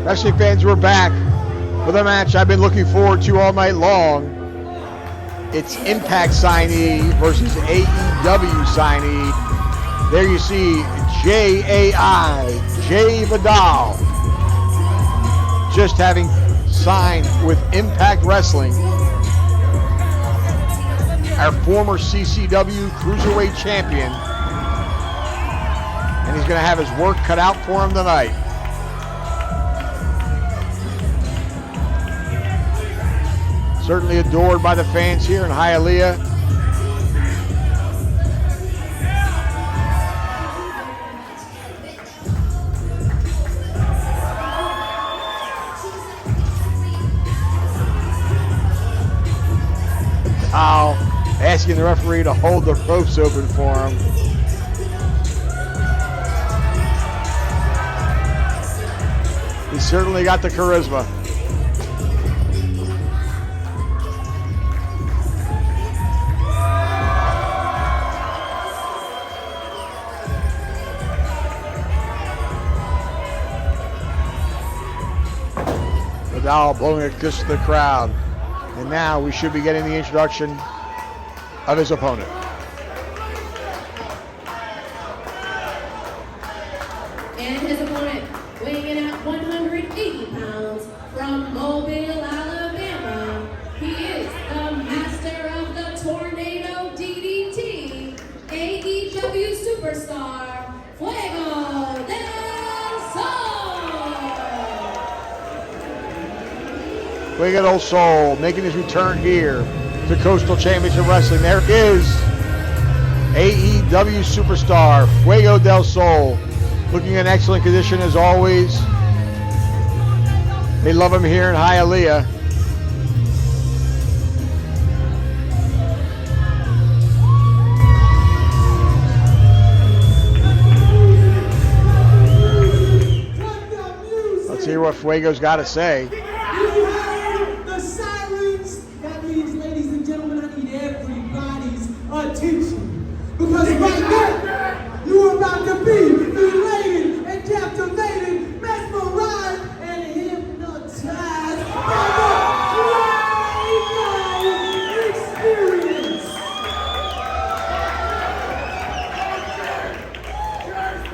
S1: Wrestling fans, we're back with a match I've been looking forward to all night long. It's Impact signee versus AEW signee. There you see J-Vidal just having signed with Impact Wrestling. Our former CCW Cruiserweight champion. And he's going to have his work cut out for him tonight. Certainly adored by the fans here in Hialeah. J-Vidal asking the referee to hold the ropes open for him. He certainly got the charisma. Vidal blowing a kiss to the crowd. And now we should be getting the introduction of his opponent.
S2: And his opponent, weighing in at 180 pounds, from Mobile, Alabama, he is the master of the Tornado DDT, AEW superstar, Fuego del Sol.
S1: Fuego del Sol making his return here to Coastal Championship Wrestling. There is AEW superstar Fuego del Sol, looking in excellent condition as always. They love him here in Hialeah. Let's hear what Fuego's got to say.
S5: You heard the sirens? That means, ladies and gentlemen, I need everybody's attention. Because right now, you are about to be elated and captivated, mesmerized and hypnotized by the Qrow experience.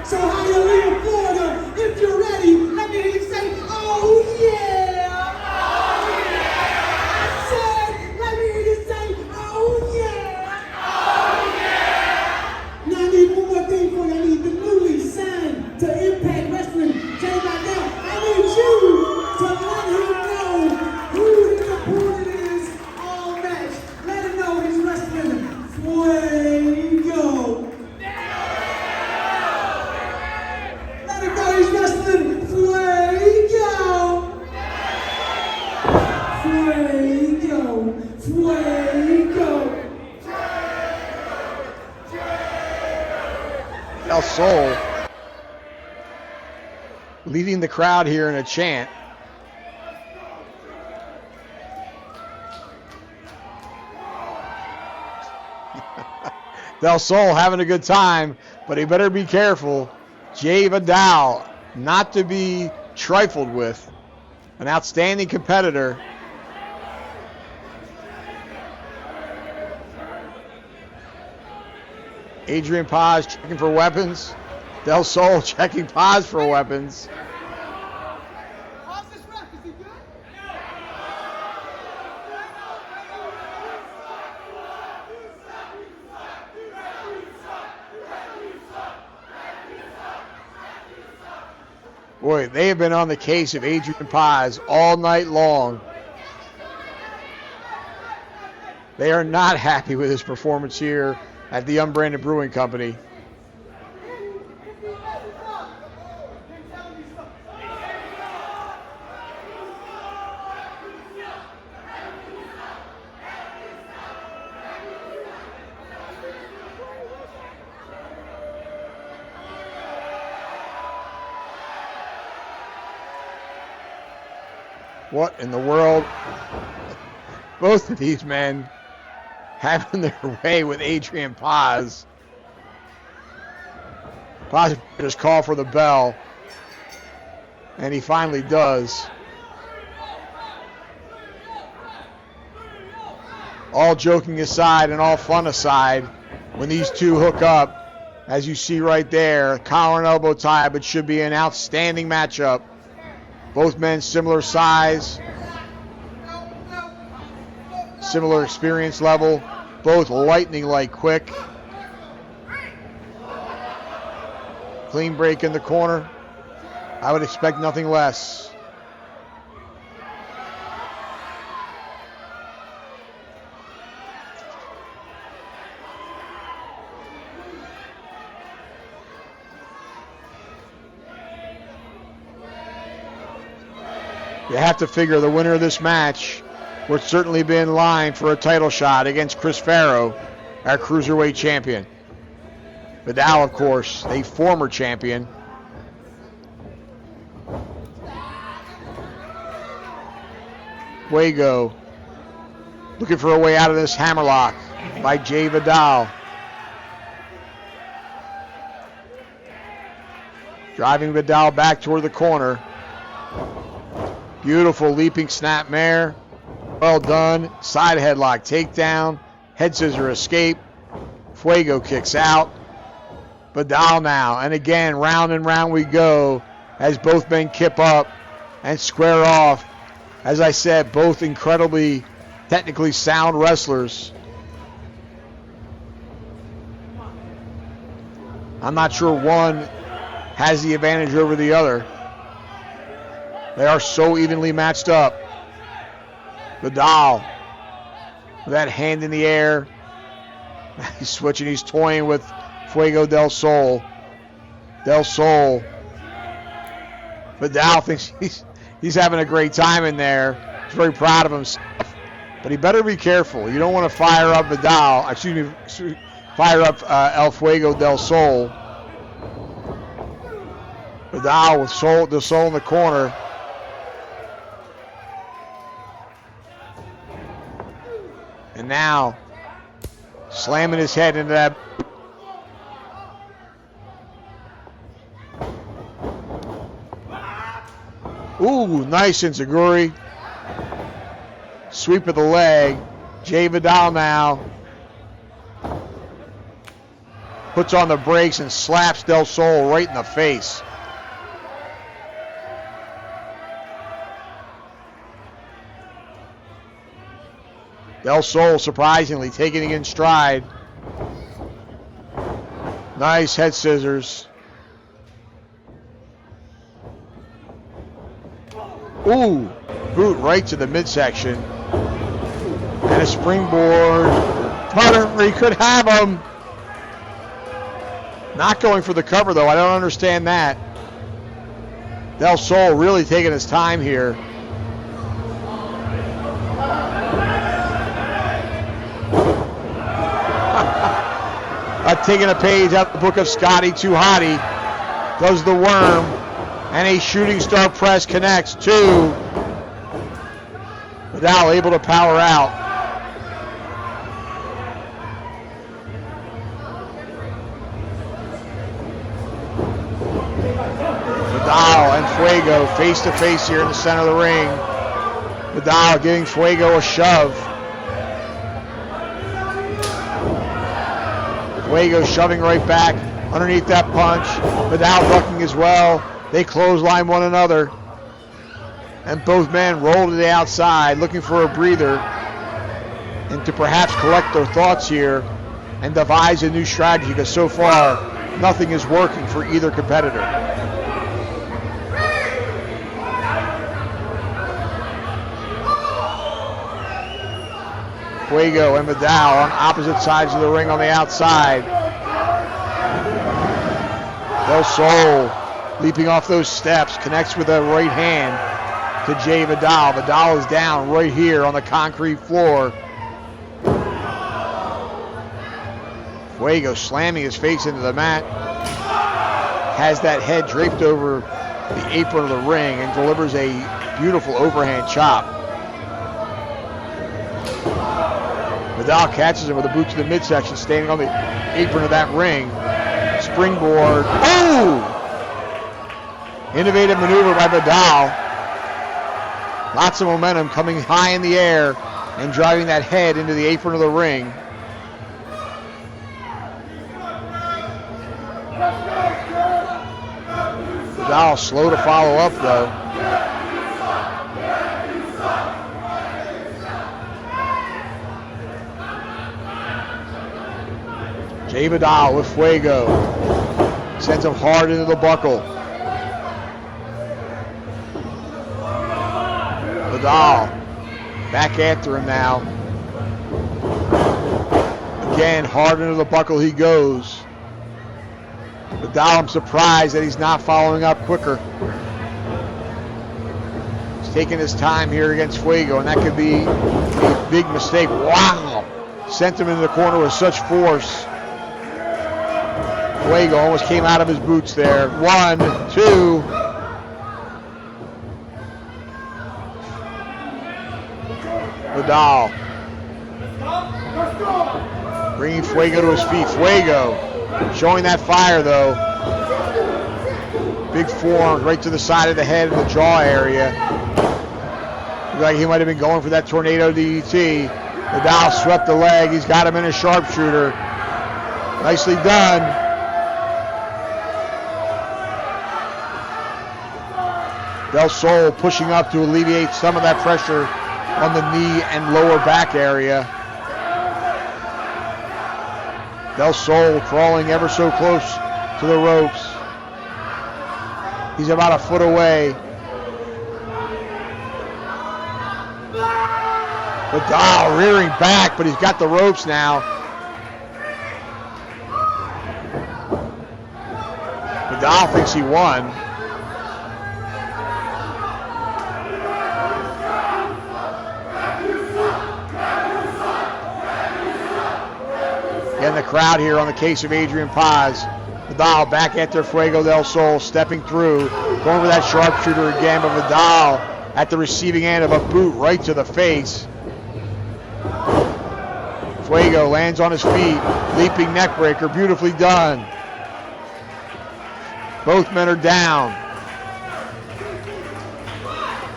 S5: So how you leave Florida? If you're ready, let me hear you say, oh yeah! Oh yeah! I said, let me hear you say, oh yeah! Oh yeah! Now I need one more thing for you. I need the newly signed to Impact Wrestling, J-Vidal. I need you to let him know who his opponent is all match. Let him know he's wrestling Fuego. Let him know he's wrestling Fuego. Fuego.
S1: Del Sol leading the crowd here in a chant. Del Sol having a good time, but he better be careful. J-Vidal, not to be trifled with. An outstanding competitor. Adrian Paz checking for weapons. Del Sol checking Paz for weapons. Boy, they have been on the case of Adrian Paz all night long. They are not happy with his performance here at the Unbranded Brewing Company. What in the world? Both of these men having their way with Adrian Paz. Paz just called for the bell, and he finally does. All joking aside and all fun aside, when these two hook up, as you see right there, collar and elbow tie, but should be an outstanding matchup. Both men similar size, similar experience level, both lightning-like quick. Clean break in the corner. I would expect nothing less. You have to figure the winner of this match would certainly be in line for a title shot against Chris Farrow, our Cruiserweight champion. Vidal, of course, a former champion. Fuego looking for a way out of this hammerlock by J-Vidal. Driving Vidal back toward the corner. Beautiful leaping snap mare. Well done. Side headlock takedown. Head scissor escape. Fuego kicks out. Vidal now. And again, round and round we go as both men kip up and square off. As I said, both incredibly technically sound wrestlers. I'm not sure one has the advantage over the other. They are so evenly matched up. Vidal with that hand in the air. He's switching, he's toying with Fuego del Sol. Del Sol. Vidal thinks he's having a great time in there. He's very proud of himself. But he better be careful. You don't want to fire up Vidal. Fire up El Fuego del Sol. Vidal with the Sol in the corner. And now, slamming his head into that. Ooh, nice enziguri. Sweep of the leg. J-Vidal now puts on the brakes and slaps Del Sol right in the face. Del Sol surprisingly taking it in stride. Nice head scissors. Ooh, boot right to the midsection. And a springboard. Cutter, he could have him. Not going for the cover though, I don't understand that. Del Sol really taking his time here. Taking a page out of the book of Scotty Too Hotty. Does the worm. And a shooting star press connects. 2. Vidal able to power out. Vidal and Fuego face to face here in the center of the ring. Vidal giving Fuego a shove. Fuego shoving right back underneath that punch. Vidal ducking as well. They clothesline one another. And both men roll to the outside looking for a breather and to perhaps collect their thoughts here and devise a new strategy because so far nothing is working for either competitor. Fuego and Vidal on opposite sides of the ring on the outside. Del Sol leaping off those steps, connects with a right hand to J-Vidal. Vidal is down right here on the concrete floor. Fuego slamming his face into the mat. Has that head draped over the apron of the ring and delivers a beautiful overhand chop. Vidal catches him with a boot to the midsection, standing on the apron of that ring. Springboard. Ooh! Innovative maneuver by Vidal. Lots of momentum coming high in the air and driving that head into the apron of the ring. Vidal slow to follow up though. J-Vidal with Fuego. Sends him hard into the buckle. Vidal back after him now. Again, hard into the buckle he goes. Vidal, I'm surprised that he's not following up quicker. taking his time here against Fuego, and that could be a big mistake. Wow! Sent him into the corner with such force. Fuego almost came out of his boots there. 1, 2. Vidal bringing Fuego to his feet. Fuego showing that fire though. Big forearms right to the side of the head and the jaw area. Looked like he might have been going for that tornado DDT. Vidal swept the leg. He's got him in a sharpshooter. Nicely done. Del Sol pushing up to alleviate some of that pressure on the knee and lower back area. Del Sol crawling ever so close to the ropes. He's about a foot away. Vidal rearing back, but he's got the ropes now. Vidal thinks he won. Again, the crowd here on the case of Adrian Paz. Vidal back after Fuego del Sol, stepping through, going for that sharpshooter again, but Vidal at the receiving end of a boot right to the face. Fuego lands on his feet, leaping neckbreaker, beautifully done. Both men are down.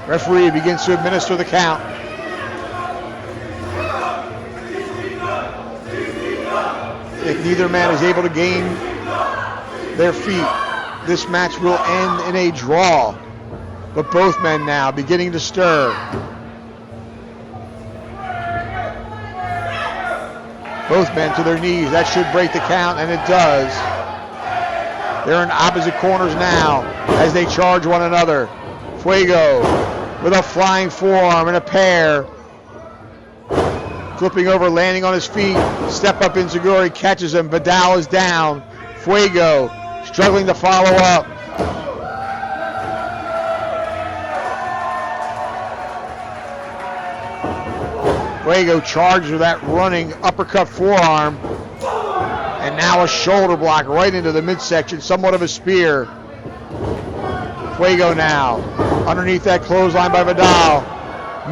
S1: Referee begins to administer the count. If neither man is able to gain their feet, this match will end in a draw. But both men now beginning to stir. Both men to their knees. That should break the count, and it does. They're in opposite corners now as they charge one another. Fuego with a flying forearm and a pair. Flipping over, landing on his feet. Step up Inzaguri, catches him. Vidal is down. Fuego struggling to follow up. Fuego charges with that running uppercut forearm. And now a shoulder block right into the midsection, somewhat of a spear. Fuego now underneath that clothesline by Vidal.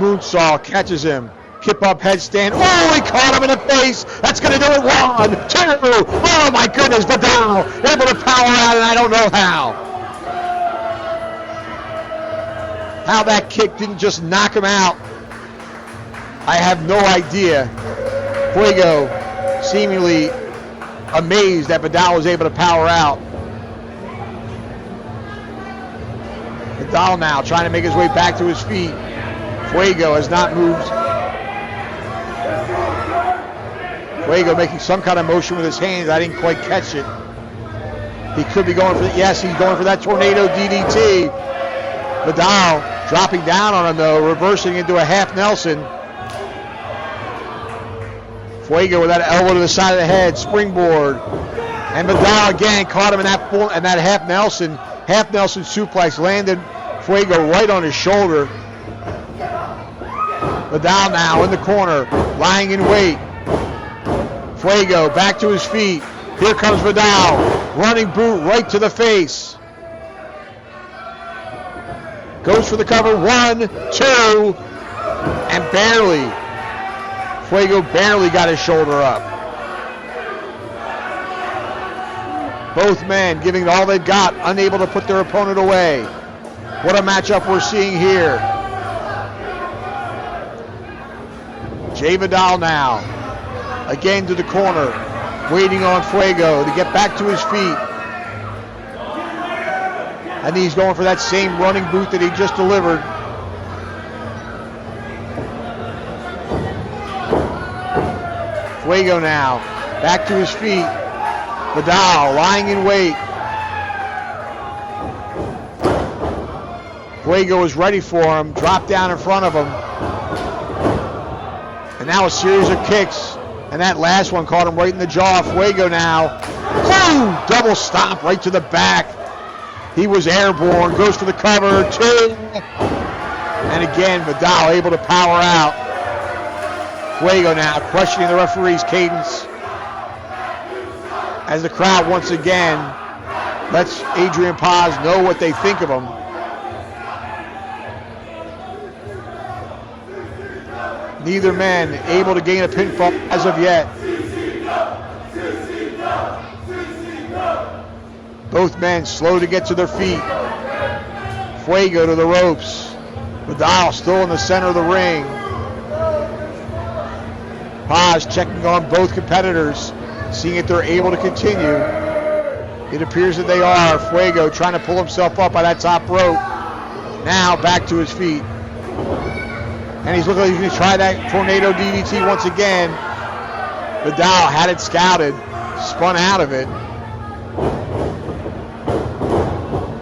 S1: Moonsault catches him. Kip up headstand. Oh, he caught him in the face. That's going to do it. 1, 2. Oh, my goodness. Vidal able to power out, and I don't know how. How that kick didn't just knock him out, I have no idea. Fuego seemingly amazed that Vidal was able to power out. Vidal now trying to make his way back to his feet. Fuego has not moved. Fuego making some kind of motion with his hands. I didn't quite catch it. He could be going for, yes, he's going for that tornado DDT. Vidal dropping down on him though, reversing into a half Nelson. Fuego with that elbow to the side of the head, springboard. And Vidal again caught him in that half Nelson suplex, landed Fuego right on his shoulder. Vidal now in the corner, lying in wait. Fuego back to his feet. Here comes Vidal, running boot right to the face. Goes for the cover, 1, 2, and barely. Fuego barely got his shoulder up. Both men giving it all they've got, unable to put their opponent away. What a matchup we're seeing here. J-Vidal now, again to the corner, waiting on Fuego to get back to his feet. And he's going for that same running boot that he just delivered. Fuego now, back to his feet. Vidal lying in wait. Fuego is ready for him, dropped down in front of him. And now a series of kicks. And that last one caught him right in the jaw. Fuego now. Boom! Double stomp right to the back. He was airborne, goes for the cover, 2. And again, Vidal able to power out. Fuego now questioning the referee's cadence as the crowd once again lets Adrian Paz know what they think of him. Neither man able to gain a pinfall as of yet. Both men slow to get to their feet. Fuego to the ropes. Vidal still in the center of the ring. Paz checking on both competitors, seeing if they're able to continue. It appears that they are. Fuego trying to pull himself up by that top rope. Now back to his feet. And he's looking like he's going to try that tornado DDT once again. Vidal had it scouted, spun out of it.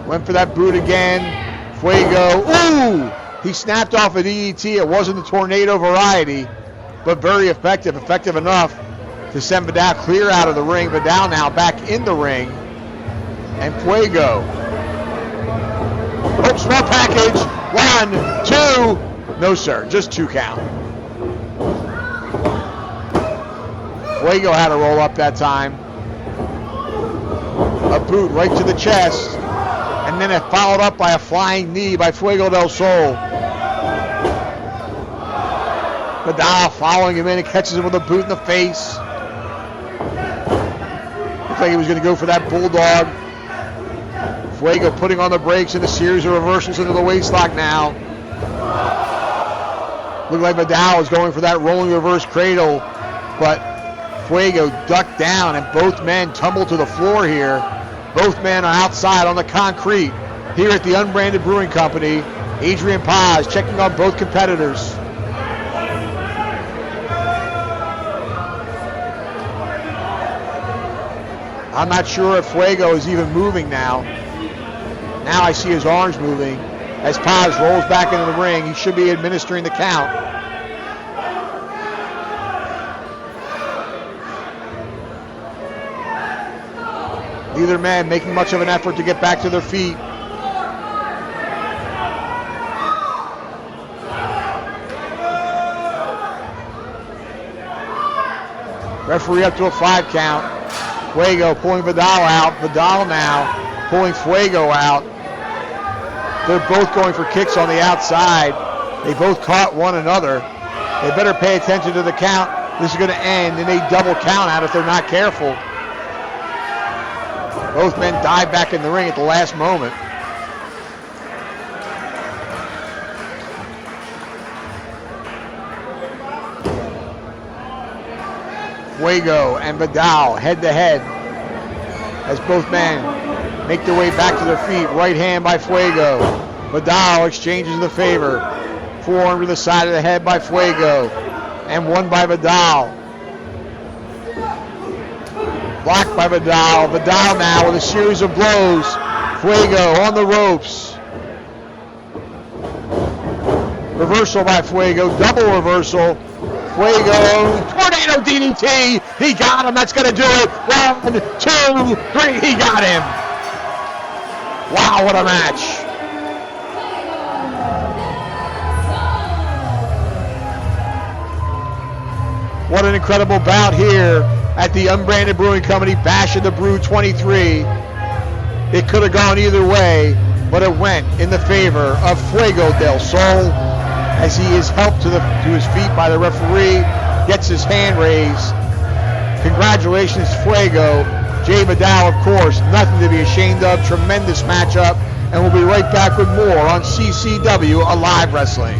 S1: Went for that boot again. Fuego, ooh! He snapped off a DDT. It wasn't the tornado variety, but very effective. Effective enough to send Vidal clear out of the ring. Vidal now back in the ring. And Fuego. Oh, small package. 1, 2. No, sir. Just 2 count. Fuego had to roll up that time. A boot right to the chest. And then it followed up by a flying knee by Fuego del Sol. Vidal following him in and catches him with a boot in the face. Looks like he was going to go for that bulldog. Fuego putting on the brakes and a series of reversals into the waistlock now. Looked like Vidal was going for that rolling reverse cradle, but Fuego ducked down and both men tumbled to the floor here. Both men are outside on the concrete here at the Unbranded Brewing Company. Adrian Paz checking on both competitors. I'm not sure if Fuego is even moving now. Now I see his arms moving. As Paz rolls back into the ring, he should be administering the count. Neither man making much of an effort to get back to their feet. Referee up to a 5 count. Fuego pulling Vidal out. Vidal now pulling Fuego out. They're both going for kicks on the outside. They both caught one another. They better pay attention to the count. This is going to end in a double count out if they're not careful. Both men dive back in the ring at the last moment. Fuego and Vidal head to head as both men make their way back to their feet. Right hand by Fuego. Vidal exchanges the favor. Forearm to the side of the head by Fuego. And one by Vidal. Blocked by Vidal. Vidal now with a series of blows. Fuego on the ropes. Reversal by Fuego. Double reversal. Fuego. Tornado DDT. He got him. That's going to do it. 1, 2, 3. He got him. Wow, what a match. What an incredible bout here at the Unbranded Brewing Company Bash of the Brew 23. It could have gone either way, but it went in the favor of Fuego del Sol as he is helped to his feet by the referee, gets his hand raised. Congratulations, Fuego. J-Vidal, of course, nothing to be ashamed of. Tremendous matchup. And we'll be right back with more on CCW Alive Wrestling.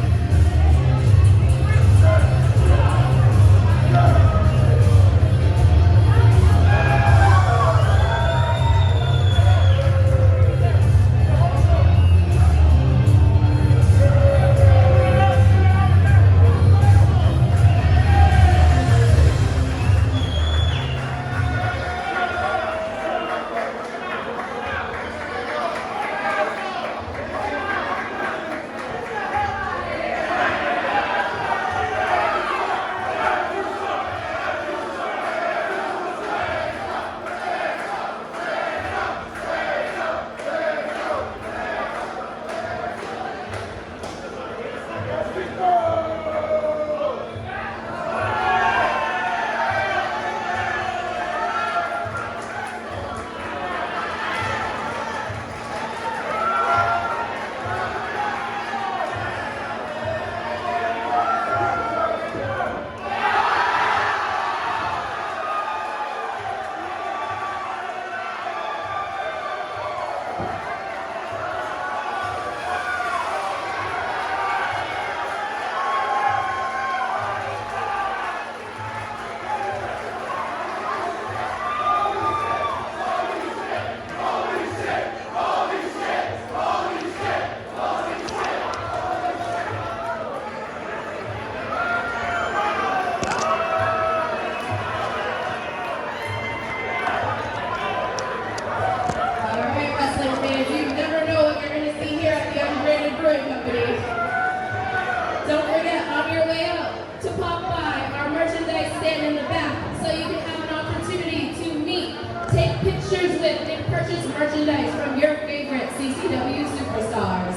S2: merchandise from your favorite CCW superstars.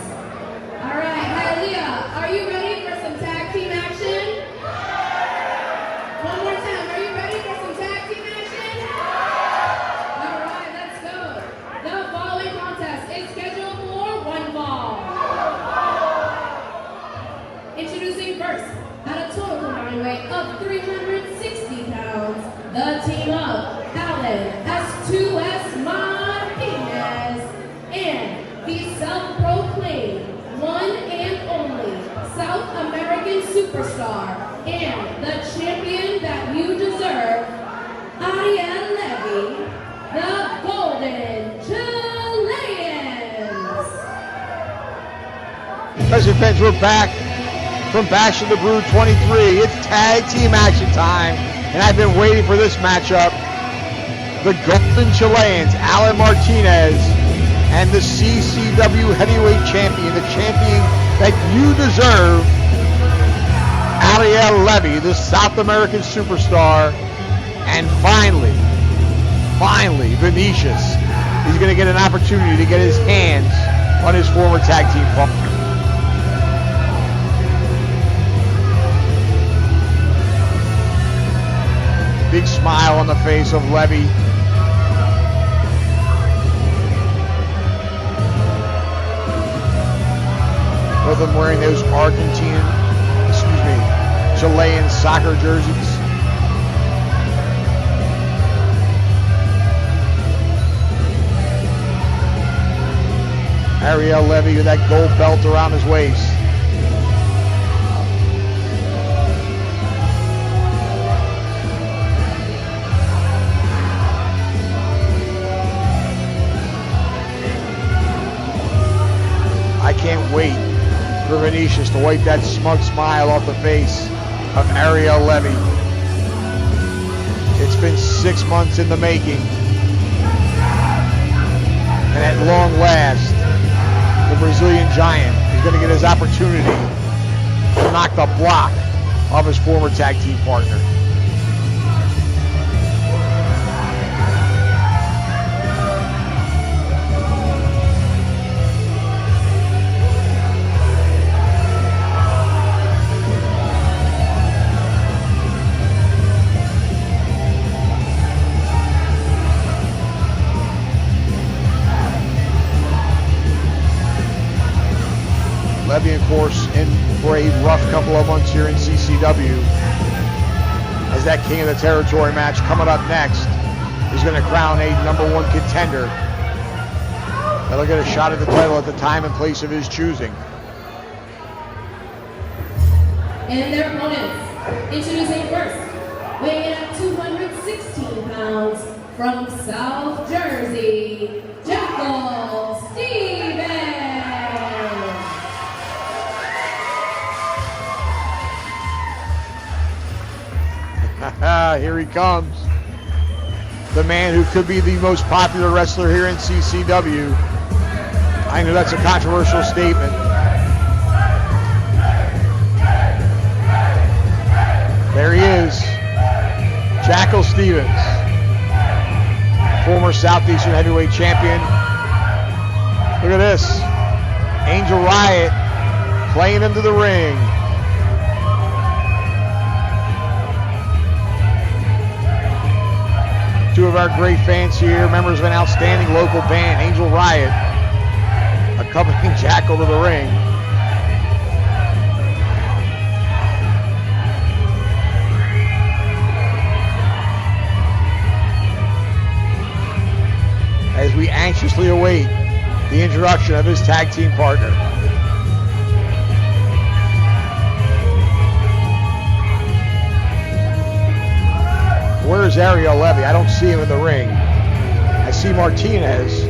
S2: All right, Hialeah, are you ready for some tag team action? One more time, are you ready for some tag team action? All right, let's go. The following contest is scheduled for one fall. Introducing first, at a total combined weight of 360 pounds, the team of Alan S2S Martinez and the self-proclaimed one and only South American superstar and the champion that you deserve, Ariel Levy, the Golden Chileans.
S1: President fans, we're back from Bash of the Brew 23. It's tag team action time, and I've been waiting for this matchup. The Golden Chileans, Alan Martinez, and the CCW Heavyweight Champion, the champion that you deserve, Ariel Levy, the South American superstar. And finally, Vinicious. He's going to get an opportunity to get his hands on his former tag team partner. Big smile on the face of Levy. Both of them wearing those Chilean soccer jerseys. Ariel Levy with that gold belt around his waist. I can't wait for Vinicious to wipe that smug smile off the face of Ariel Levy. It's been 6 months in the making. And at long last, the Brazilian Giant is going to get his opportunity to knock the block off his former tag team partner. Levy, of course, in for a rough couple of months here in CCW, as that King of the Territory match coming up next is going to crown a #1 contender that'll get a shot at the title at the time and place of his choosing.
S2: And their opponents, introducing first, weighing in at 216 pounds from South Jersey, Jackal Steven.
S1: Here he comes. The man who could be the most popular wrestler here in CCW. I know that's a controversial statement. There he is. Jackal Stevens, former Southeastern Heavyweight Champion. Look at this. Angel Riot playing into the ring. Two of our great fans here, members of an outstanding local band, Angel Riot, accompanying Jackal to the ring. As we anxiously await the introduction of his tag team partner. Where's Ariel Levy? I don't see him in the ring. I see Martinez.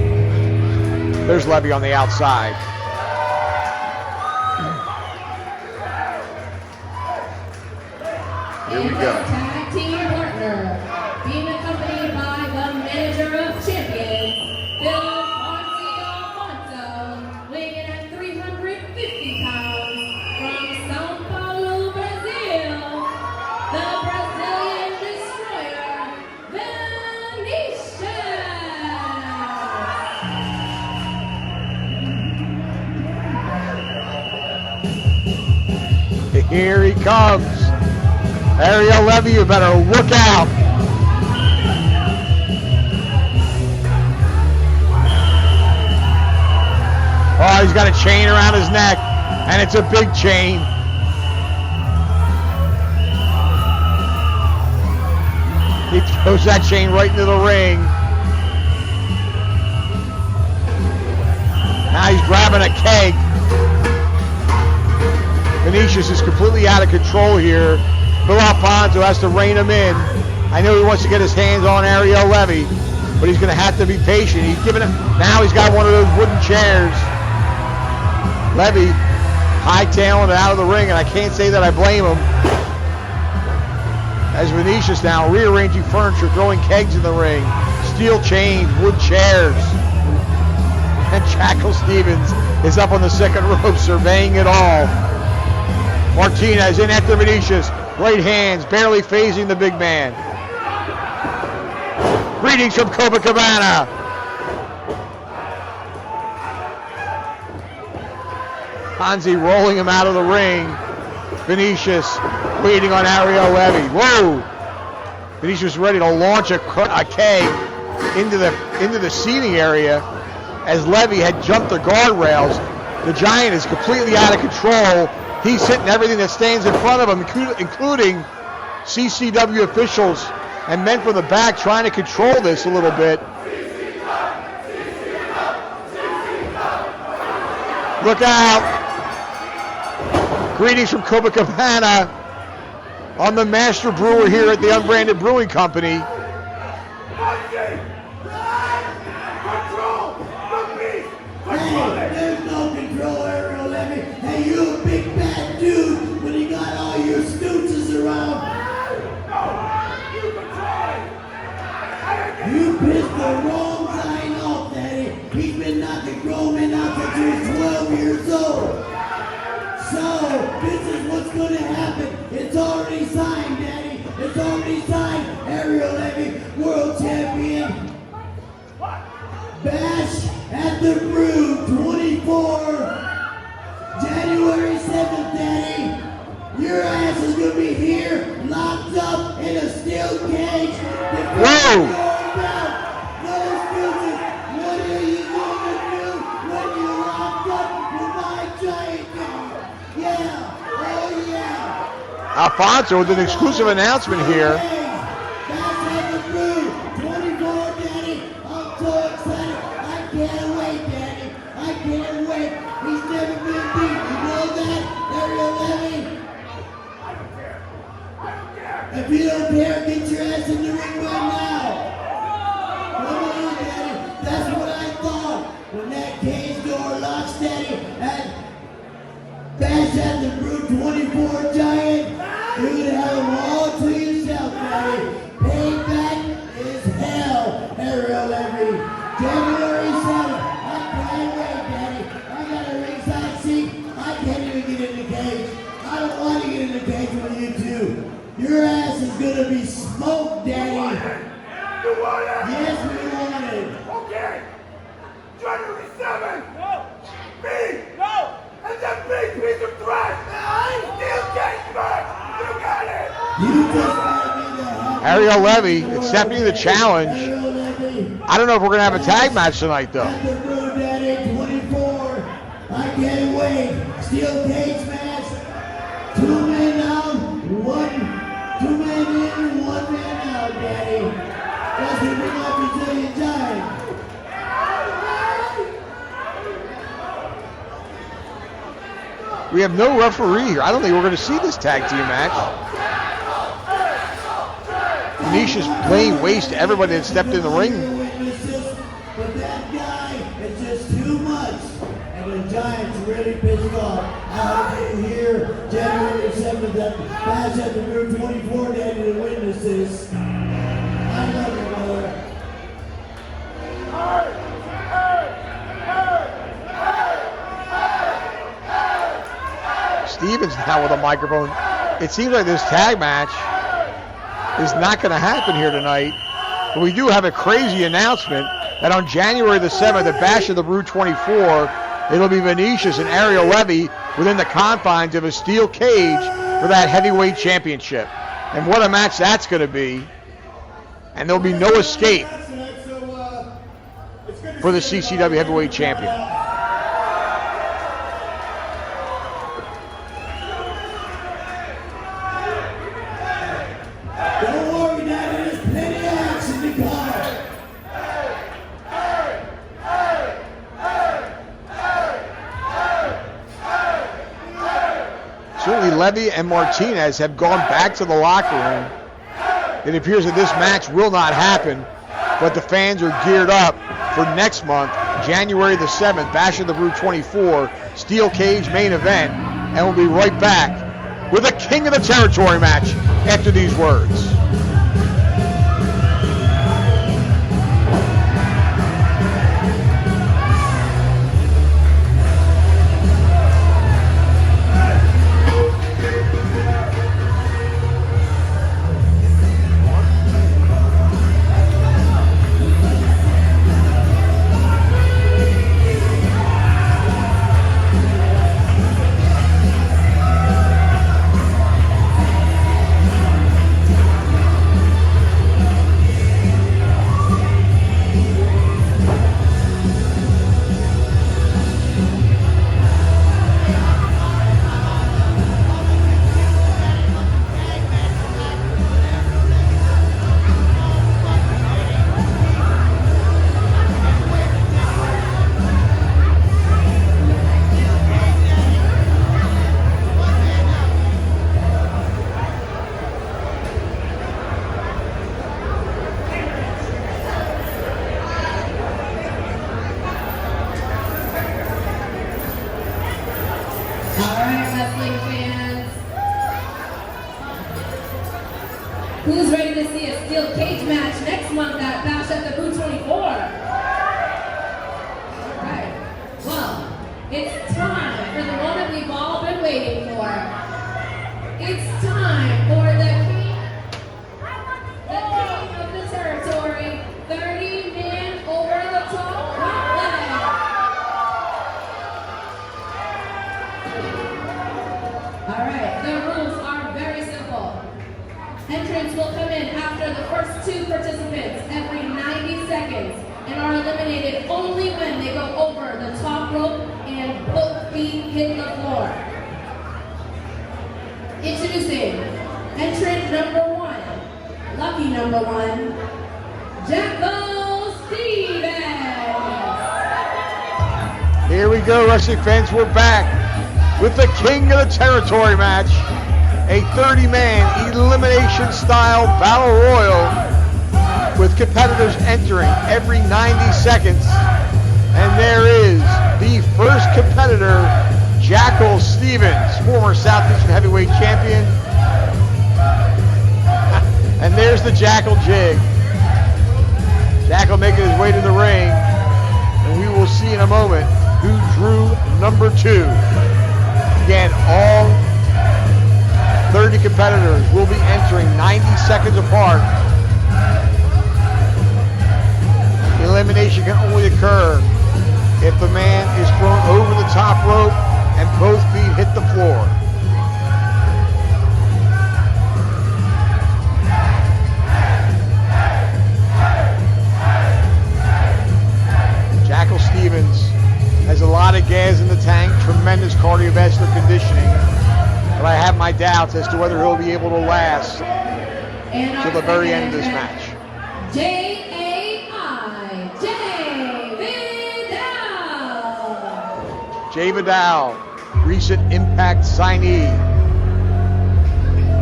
S1: There's Levy on the outside. Here we go.
S2: Tag team partner, being accompanied by the manager of champions, Alfonso, weighing in at 350 pounds from Sao Paulo, Brazil, the Brazilian Destroyer, Vinicious.
S1: Here he comes. Ariel Levy, you better look out. Oh, he's got a chain around his neck, and it's a big chain. He throws that chain right into the ring. Now he's grabbing a keg. Vinicious is completely out of control here. Bill Alfonso has to rein him in. I know he wants to get his hands on Ariel Levy, but he's going to have to be patient. He's giving him. Now he's got one of those wooden chairs. Levy hightailing it out of the ring, and I can't say that I blame him. As Vinicious now rearranging furniture, throwing kegs in the ring, steel chains, wood chairs. And Jackal Stevens is up on the second rope surveying it all. Martinez in after Vinicious. Right hands, barely phasing the big man. Greetings from Copacabana. Hansi rolling him out of the ring. Vinicious waiting on Ariel Levy. Whoa! Vinicious ready to launch a keg into the seating area as Levy had jumped the guardrails. The Giant is completely out of control. He's hitting everything that stands in front of him, including CCW officials and men from the back trying to control this a little bit. Look out! Greetings from Copacabana. I'm the master brewer here at the Unbranded Brewing Company.
S6: There's no control, Ariel Levy. Hey, you a big bad dude when you got all your stooges around. You pissed the wrong guy off, Daddy. He's been knocking Qrow out since he was 12 years old. So, this is what's going to happen. It's already signed, Daddy. It's already signed. Ariel Levy, world champion. Bash at the Brew 24, January 7th, Daddy. Your ass is going to be here, locked up in a steel cage.
S1: Whoa!
S6: No excuses. What are you going to do when you're locked up with my giant guy? Yeah, oh yeah.
S1: Alfonso with an exclusive announcement here.
S6: Bash at the Brew 24, Daddy. I'm so excited. I can't wait, Daddy. I can't wait. He's never been beat. You know that, Ariel Levy? I don't care. If you don't care, get your ass in the ring right now. Come on, Daddy. That's what I thought. When that cage door locks, Daddy, and Bash at the Brew 24 Giant, you're going to have them all to yourself, Daddy. Payback is hell, Ariel Levy. January 7th. I can't wait, Daddy. I got a ringside seat. I can't even get in the cage. I don't want to get in the cage with you two. Your ass is going to be smoked, Daddy.
S4: You want it?
S6: Yes, we want it.
S4: Okay. January 7th. No. Me. No. And that big piece of trash. Steel cage match. You got it.
S6: You just gotta be the
S1: Ariel Levy accepting the challenge.
S6: Ariel Levy.
S1: I don't know if we're going to have a tag match tonight, though.
S6: At the Brew, Daddy 24. I can't wait. Steel cage match. 2 men out, 2 men in, 1 man out, Daddy. That's what we got Brazilian Giant.
S1: We have no referee here. I don't think we're going to see this tag team match. Vinicious laying waste to everybody that stepped in the ring.
S6: But that guy is just too much. And the Giants really pissed off. Out here, January 7th, that Bash at the Brew 24, Daddy, the witnesses. I love you, brother.
S1: Stevens now with a microphone. It seems like this tag match is not going to happen here tonight. But we do have a crazy announcement that on January the 7th at Bash of the Brew 24, it'll be Vinicious and Ariel Levy within the confines of a steel cage for that heavyweight championship. And what a match that's going to be. And there'll be no escape for the CCW heavyweight champion.
S6: Don't worry, Daddy, there's plenty of action to come.
S1: Certainly Levy and Martinez have gone back to the locker room. It appears that this match will not happen, but the fans are geared up for next month, January the 7th, Bash of the Brew 24, Steel Cage main event, and we'll be right back with a King of the Territory match after these words.
S2: Who's ready to see a steel cage match next month at Bash at the Brew 24? Alright, well, it's time for the moment we've all been waiting for. It's time for the king of the territory, 30-man over the top gauntlet. Alright, the rules are very simple. Entrants will come in after the first two participants every 90 seconds and are eliminated only when they go over the top rope and both feet hit the floor. Introducing entrant number 1, lucky number 1, Jackal Steelz.
S1: Here we go, wrestling fans. We're back with the King of the Territory match. A 30-man elimination style battle royal with competitors entering every 90 seconds. And there is the first competitor, Jackal Steelz, former Southeastern heavyweight champion. And there's the Jackal jig. Jackal making his way to the ring. And we will see in a moment who drew number 2. Again, all 30 competitors will be entering 90 seconds apart. Elimination can only occur if the man is thrown over the top rope and both feet hit the floor. Jackal Steelz has a lot of gas in the tank, tremendous cardiovascular conditioning. But I have my doubts as to whether he'll be able to last till the very end of this match.
S2: J-Vidal.
S1: J-Vidal, recent Impact signee,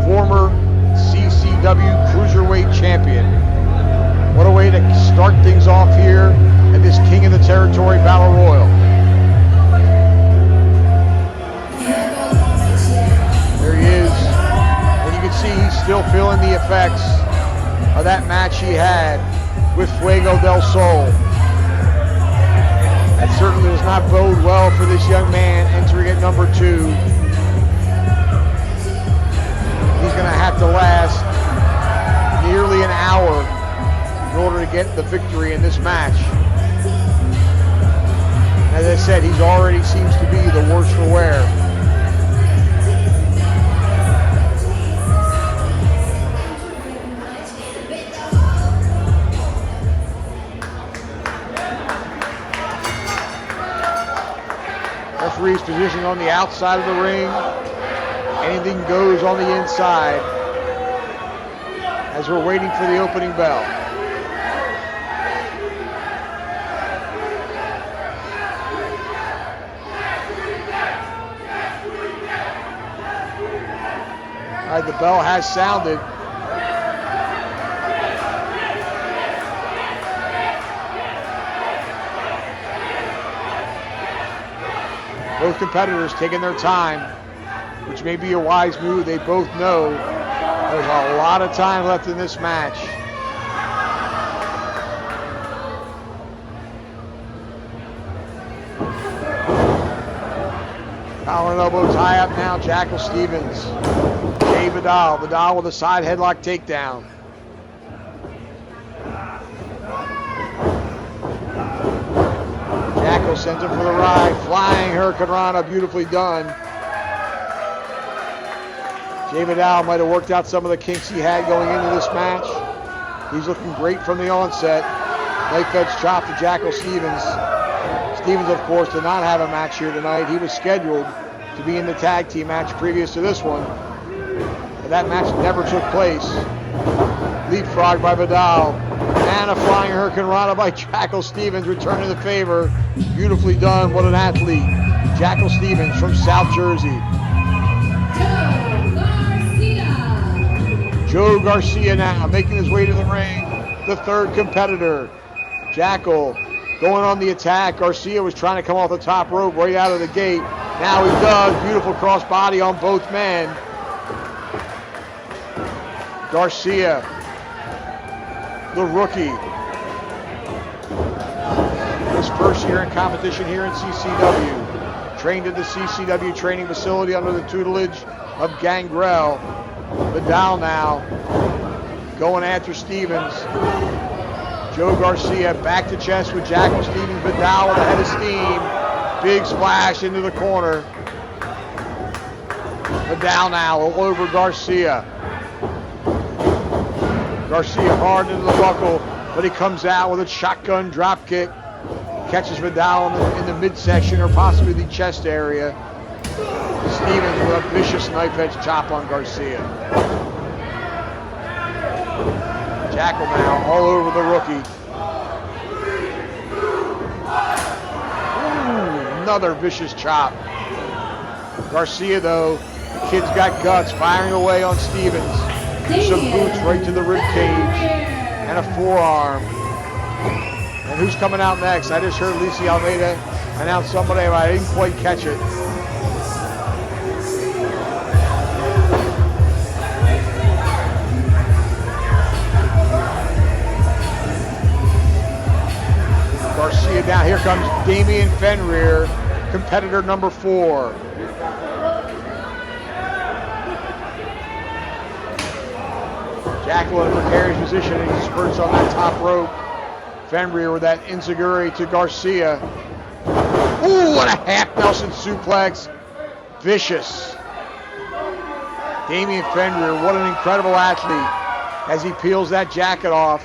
S1: former CCW Cruiserweight champion. What a way to start things off here at this King of the Territory Battle Royal. There he is. And you can see he's still feeling the effects of that match he had with Fuego del Sol. That certainly does not bode well for this young man entering at number 2. He's going to have to last nearly an hour in order to get the victory in this match. As I said, he already seems to be the worse for wear. referee's positioned on the outside of the ring. Anything goes on the inside as we're waiting for the opening bell. All right, the bell has sounded. Both competitors taking their time, which may be a wise move. They both know there's a lot of time left in this match. Collar and elbow tie up now, Jackal Stephens. J-Vidal, Vidal with a side headlock takedown. Jackal sends him for the ride, flying hurricanrana, beautifully done. J-Vidal might have worked out some of the kinks he had going into this match. He's looking great from the onset. Knife edge chop to Jackal Stephens. Stephens, of course, did not have a match here tonight. He was scheduled to be in the tag team match previous to this one, but that match never took place. Leapfrog by Vidal, and a flying hurricanrana by Jackal Stephens, returning the favor. Beautifully done. What an athlete. Jackal Stephens from South Jersey. Joe Garcia now making his way to the ring. The third competitor. Jackal going on the attack. Garcia was trying to come off the top rope right out of the gate. Now he does. Beautiful crossbody on both men. Garcia, the rookie. His first year in competition here in CCW. Trained at the CCW Training Facility under the tutelage of Qrow. Vidal now going after Stephens. Joe Garcia back to chest with Jackal Stephens. Vidal with a head of steam. Big splash into the corner. Vidal now all over Garcia. Garcia hard into the buckle, but he comes out with a shotgun drop kick. Catches Vidal in the midsection or possibly the chest area. Stephens with a vicious knife edge chop on Garcia. Jackal now all over the rookie. Ooh, another vicious chop. Garcia though, the kid's got guts, firing away on Stephens. Some boots right to the rib cage and a forearm. And who's coming out next? I just heard Lisi Almeida announce somebody, but I didn't quite catch it. Garcia down. Here comes Damian Fenrir, competitor number 4. Jackal in a precarious position and he spurts on that top rope. Fenrir with that enziguri to Garcia. Ooh, and a half Nelson suplex. Vicious. Damian Fenrir, what an incredible athlete as he peels that jacket off.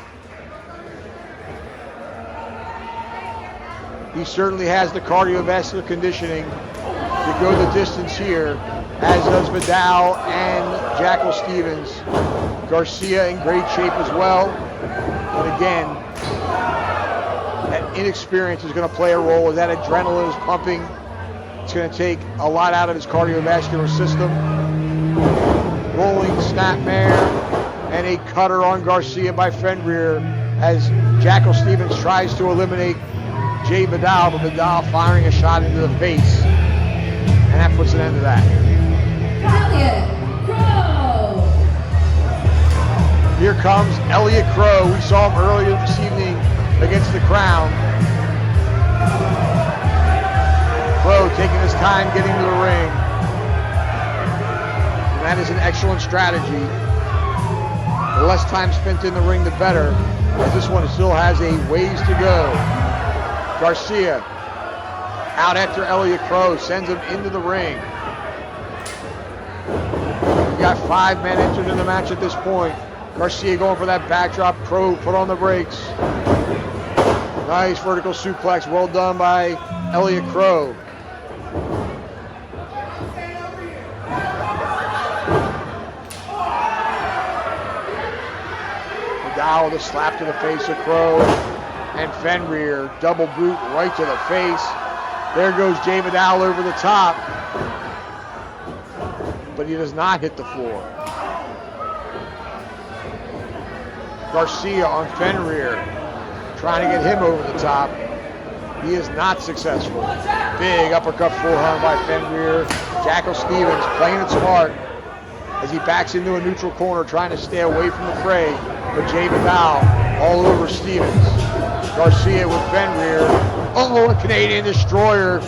S1: He certainly has the cardiovascular conditioning to go the distance here, as does Vidal and Jackal Stephens. Garcia in great shape as well. But again, that inexperience is going to play a role as that adrenaline is pumping. It's going to take a lot out of his cardiovascular system. Rolling snapmare and a cutter on Garcia by Fenrir as Jackal Stephens tries to eliminate J-Vidal, but Vidal firing a shot into the face. And that puts an end to that.
S2: Elliott, Qrow.
S1: Here comes Elliott Qrow. We saw him earlier this evening against the Qrown. Qrow taking his time getting to the ring. And that is an excellent strategy. The less time spent in the ring, the better, as this one still has a ways to go. Garcia out after Elliott Qrow, sends him into the ring. We got 5 men entered in the match at this point. Garcia going for that backdrop. Qrow put on the brakes. Nice vertical suplex, well done by Elliott Qrow. J-Vidal with a slap to the face of Qrow. And Fenrir, double boot right to the face. There goes J-Vidal over the top. But he does not hit the floor. Garcia on Fenrir, trying to get him over the top. He is not successful. Big uppercut forehand by Fenrir. Jackal Steelz playing it smart as he backs into a neutral corner, trying to stay away from the fray. But J-Vidal all over Steelz. Garcia with Fenrir. Oh, a Canadian destroyer.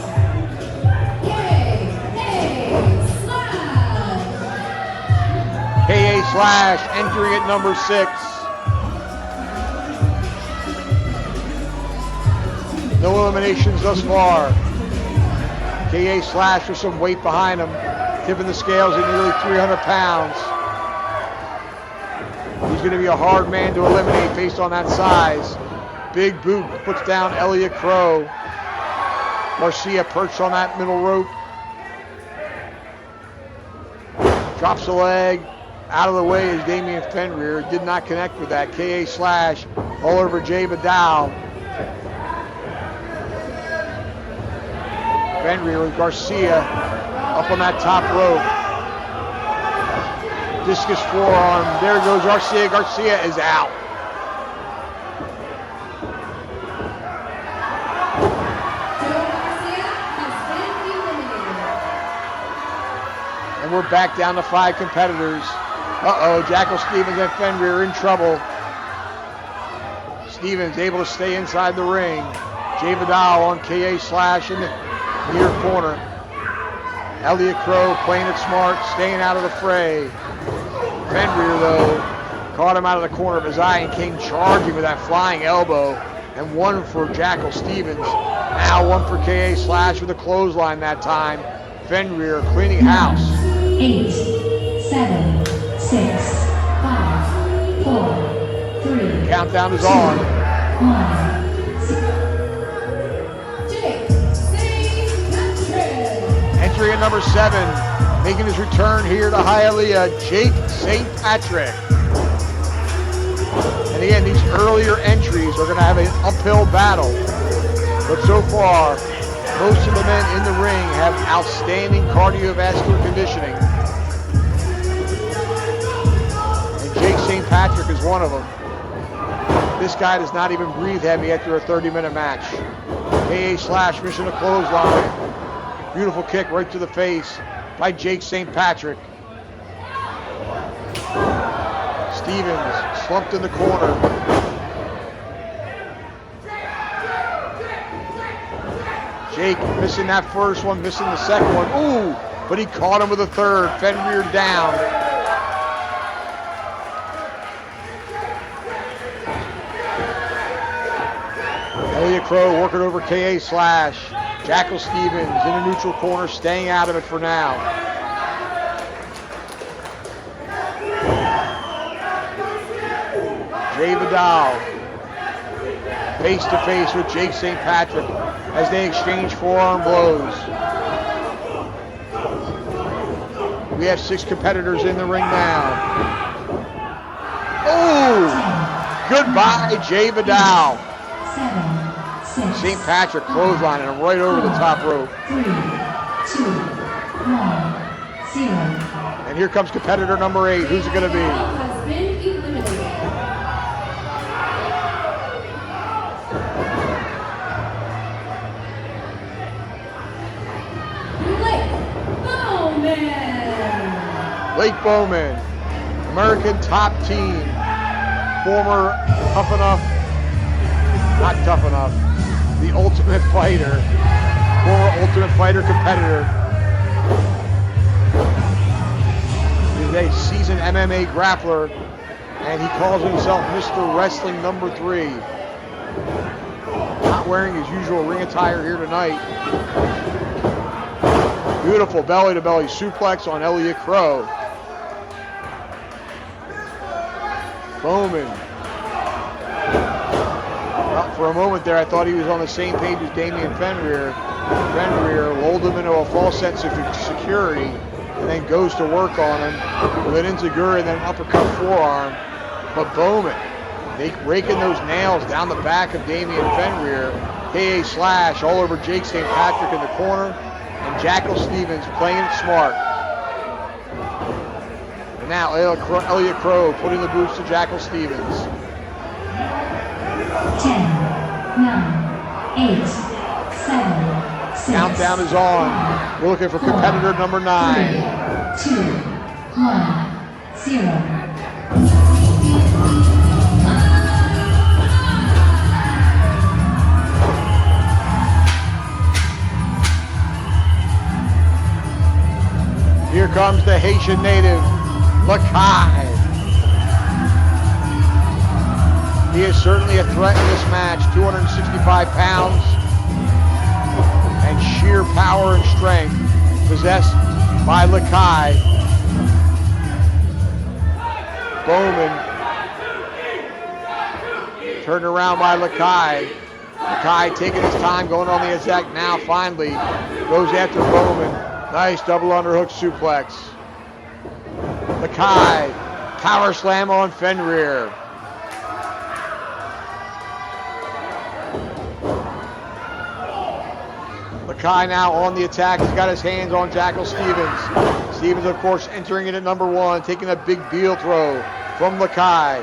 S1: KA Slash entering at number 6. No eliminations thus far. KA Slash with some weight behind him, tipping the scales at nearly 300 pounds. He's going to be a hard man to eliminate based on that size. Big boot puts down Elliott Qrow. Garcia perched on that middle rope. Drops the leg. Out of the way is Damian Fenrir. Did not connect with that. KA Slash all over J-Vidal. Fenrir with Garcia up on that top rope. Discus forearm. There goes Garcia. Garcia is out. And we're back down to 5 competitors. Uh-oh, Jackal Steelz and Fenrir in trouble. Steelz able to stay inside the ring. J-Vidal on KA Slash in the near corner. Elliott Qrow playing it smart, staying out of the fray. Fenrir, though, caught him out of the corner of his eye and came charging with that flying elbow. And one for Jackal Steelz. Now one for KA Slash with a clothesline that time. Fenrir cleaning house.
S7: 8, 7, 6, 5, 4, 3.
S1: Countdown is on.
S7: 1.
S1: Entering at number 7, making his return here to Hialeah, Jake St. Patrick. And again, these earlier entries are going to have an uphill battle. But so far, most of the men in the ring have outstanding cardiovascular conditioning. And Jake St. Patrick is one of them. This guy does not even breathe heavy after a 30-minute match. KA Slash missing a clothesline. Beautiful kick right to the face by Jake St. Patrick. Steelz slumped in the corner. Jake missing that first one, missing the second one. Ooh, but he caught him with a third. Fenrir down. Elliott Qrow working over KA Slash. Jackal Steelz in a neutral corner, staying out of it for now. J-Vidal face to face with Jake St. Patrick as they exchange forearm blows. We have 6 competitors in the ring now. Oh! Goodbye, J-Vidal.
S7: 7, 6.
S1: St. Patrick clotheslining him right over the top rope.
S7: 3, 2, 1, 0.
S1: And here comes competitor number 8. Who's it going to be?
S2: Has been eliminated. Blake Bowman, American Top Team, former Tough Enough, not Tough Enough, the Ultimate Fighter, former Ultimate Fighter competitor. He's a seasoned MMA grappler, and he calls himself Mr. Wrestling number 3. Not wearing his usual ring attire here tonight. Beautiful belly-to-belly suplex on Elliott Qrow. Bowman. Well, for a moment there, I thought he was on the same page as Damian Fenrir. Fenrir lulled him into a false sense of security and then goes to work on him with an enziguri and then an uppercut forearm. But Bowman
S1: raking those nails down the back of Damian Fenrir. KA slash all over Jake St. Patrick in the corner. And Jackal Stevens playing it smart. And now Elliott Qrow putting the boots to Jackal Stevens.
S7: 10, 9, 8, 7, 6.
S1: Countdown is on. We're looking for competitor number 9.
S7: 2, 1, 0.
S1: Here comes the Haitian native, Lakai. He is certainly a threat in this match. 265 pounds and sheer power and strength possessed by Lakai. Bowman turned around by Lakai. Lakai taking his time, going on the attack now. Finally goes after Bowman. Nice double underhook suplex. Lakai, power slam on Fenrir. Lakai now on the attack. He's got his hands on Jackal Stevens. Stevens, of course, entering it at number 1, taking a big heel throw from Lakai.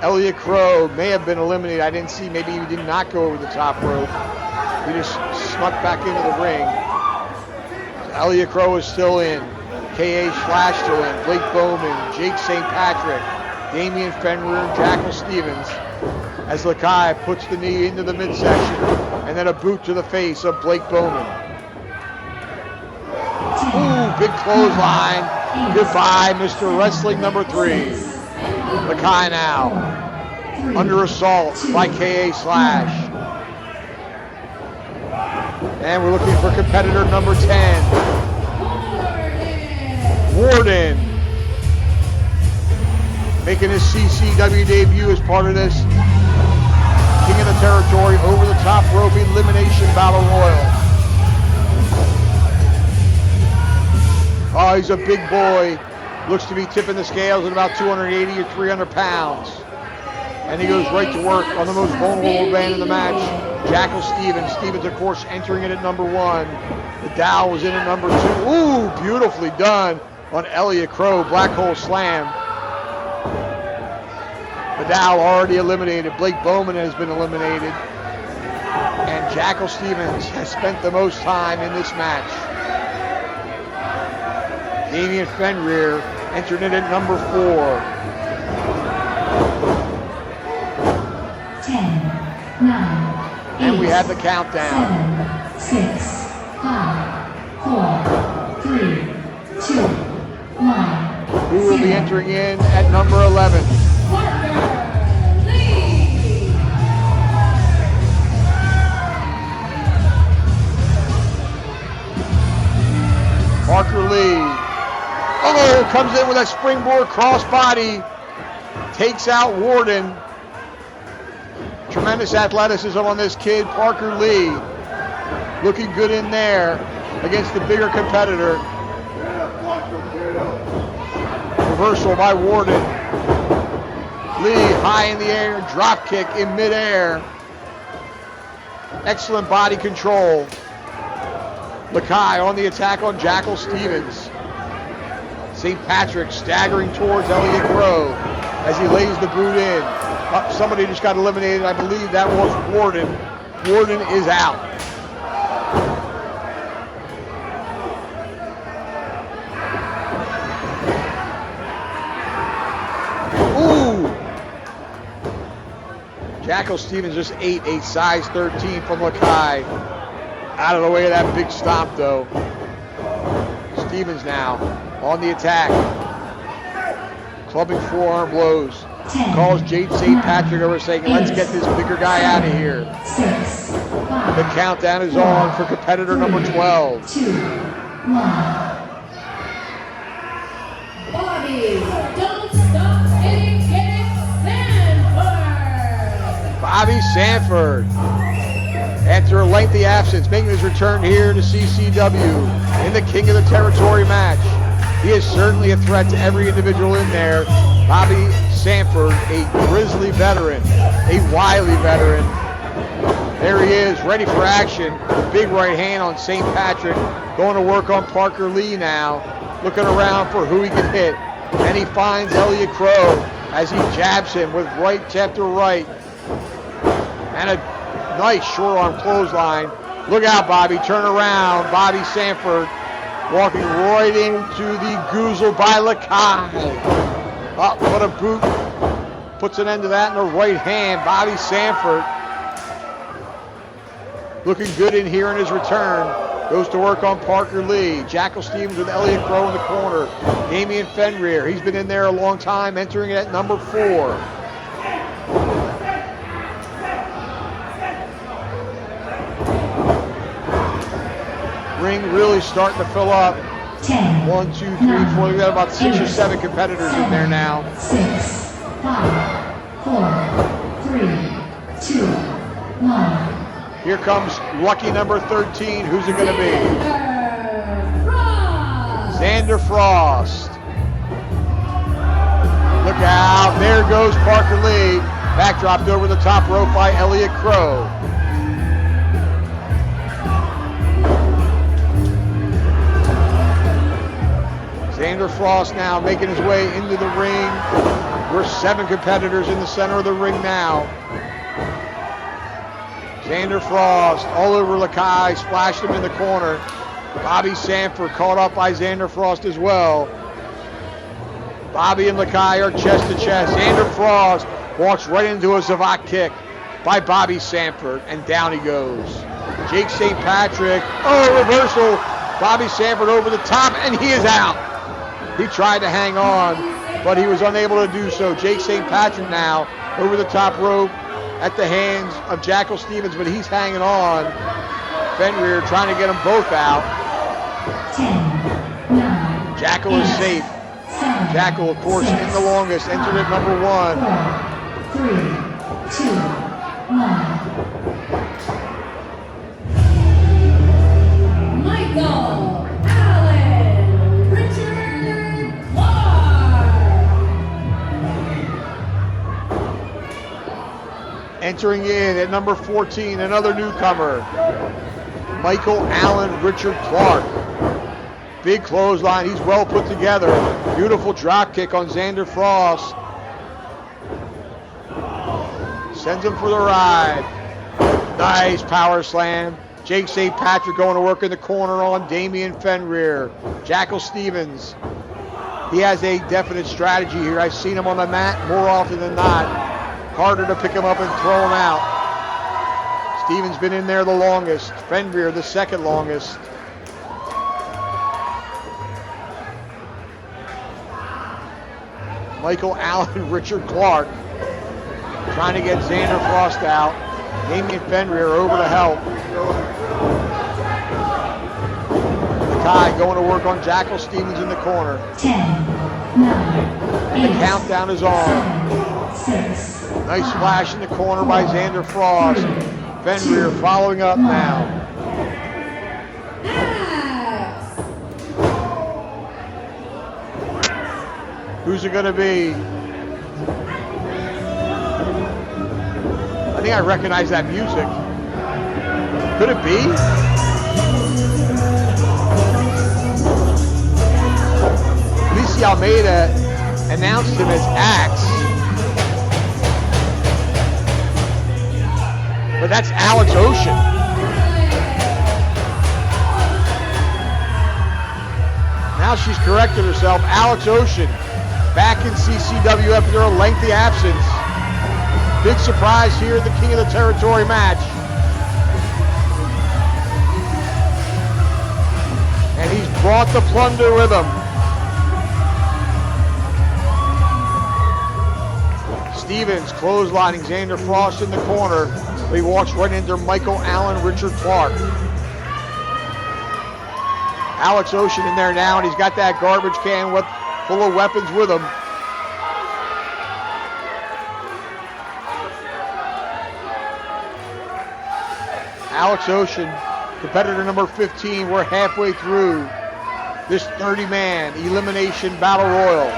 S1: Elliott Qrow may have been eliminated. I didn't see. Maybe he did not go over the top rope. He just snuck back into the ring. Elliott Qrow is still in. KA Slash still in. Blake Bowman, Jake St. Patrick, Damian Fenrir, and Jackal Stevens. As Lakai puts the knee into the midsection, and then a boot to the face of Blake Bowman. Ooh, big clothesline. Goodbye, Mr. Wrestling number 3. Lakai now under assault by KA Slash. And we're looking for competitor number 10. Warden. Making his CCW debut as part of this King of the Territory over the top rope elimination battle royal. Oh, he's a big boy. Looks to be tipping the scales at about 280 or 300 pounds. And he goes right to work on the most vulnerable man in the match, Jackal Stevens. Stevens, of course, entering it at number 1. Vidal was in at number 2. Ooh, beautifully done on Elliott Qrow. Black hole slam. Vidal already eliminated. Blake Bowman has been eliminated. And Jackal Stevens has spent the most time in this match. Damian Fenrir entered it at number 4.
S7: 10, 9, 8,
S1: And we have the countdown.
S7: 7, 6, 5, 4, 3, 2, 1.
S1: Who will be entering in at number 11? Parker Lee. Oh, comes in with a springboard crossbody. Takes out Warden. Tremendous athleticism on this kid, Parker Lee. Looking good in there against the bigger competitor. Reversal by Warden. Lee high in the air, drop kick in midair. Excellent body control. Lakai on the attack on Jackal Stevens. St. Patrick staggering towards Elliott Qrow as he lays the boot in. Somebody just got eliminated. I believe that was Warden. Warden is out. Ooh! Jackal Stevens just ate a size 13 from Lakai. Out of the way of that big stomp, though. Stevens now on the attack. Clubbing forearm blows. Calls Jade St. Patrick over saying, let's get this bigger guy out of here.
S7: 6, 5,
S1: The countdown is on for competitor number 12.
S7: 2, 1.
S2: Bobby, don't stop hitting Sanford.
S1: Bobby Sanford, after a lengthy absence, making his return here to CCW in the King of the Territory match. He is certainly a threat to every individual in there. Bobby Sanford, a grizzly veteran, a wily veteran. There he is, ready for action. Big right hand on St. Patrick. Going to work on Parker Lee now. Looking around for who he can hit. And he finds Elliott Qrow as he jabs him with right after right. And a nice short arm clothesline. Look out, Bobby. Turn around. Bobby Sanford walking right into the goozle by Lakai. Up, what a boot. Puts an end to that in the right hand. Bobby Sanford looking good in here in his return. Goes to work on Parker Lee. Jackal Stevens with Elliott Qrow in the corner. Damian Fenrir, he's been in there a long time, entering it at number 4. Ring really starting to fill up.
S7: 10,
S1: 1, 2, 3, 4. We've got about 6 or 7 competitors in there now.
S7: 6, 5, 4, 3, 2, 1.
S1: Here comes lucky number 13. Who's it going to be? Xander Frost. Look out. There goes Parker Lee. Backdropped over the top rope by Elliott Qrow. Xander Frost now making his way into the ring. We're 7 competitors in the center of the ring now. Xander Frost all over Lakai, splashed him in the corner. Bobby Sanford caught up by Xander Frost as well. Bobby and Lakai are chest to chest. Xander Frost walks right into a Zavak kick by Bobby Sanford, and down he goes. Jake St. Patrick, reversal. Bobby Sanford over the top, and he is out. He tried to hang on, but he was unable to do so. Jake St. Patrick now over the top rope at the hands of Jackal Stevens, but he's hanging on. Fenrir trying to get them both out.
S7: 10, 9,
S1: Jackal is safe.
S7: 7,
S1: Jackal, of course, in the longest, entered at number 1.
S7: 4, 3, 2, 1.
S2: Michael Allen Richard Clark.
S1: Entering in at number 14, another newcomer, Michael Allen Richard Clark. Big clothesline, he's well put together. Beautiful drop kick on Xander Frost. Sends him for the ride. Nice power slam. Jake St. Patrick going to work in the corner on Damian Fenrir. Jackal Stevens. He has a definite strategy here. I've seen him on the mat more often than not. Harder to pick him up and throw him out. Stevens been in there the longest. Fenrir the second longest. Michael Allen Richard Clark trying to get Xander Frost out. Damian Fenrir over to help. Lakai going to work on Jackal Stevens in the corner.
S7: 10, 9, 8,
S1: The countdown is on.
S7: 7, 6,
S1: Nice splash in the corner by Xander Frost. Fenrir following up now. Who's it going to be? I think I recognize that music. Could it be? Lisi Almeida announced him as Axe. But that's Alex Ocean. Now she's corrected herself. Alex Ocean back in CCW after a lengthy absence. Big surprise here at the King of the Territory match. And he's brought the plunder with him. Stevens clotheslining Xander Frost in the corner. He walks right into Michael Allen Richard Clark. Alex Ocean in there now, and he's got that garbage can full of weapons with him. Alex Ocean, competitor number 15. We're halfway through this 30-man elimination battle royal.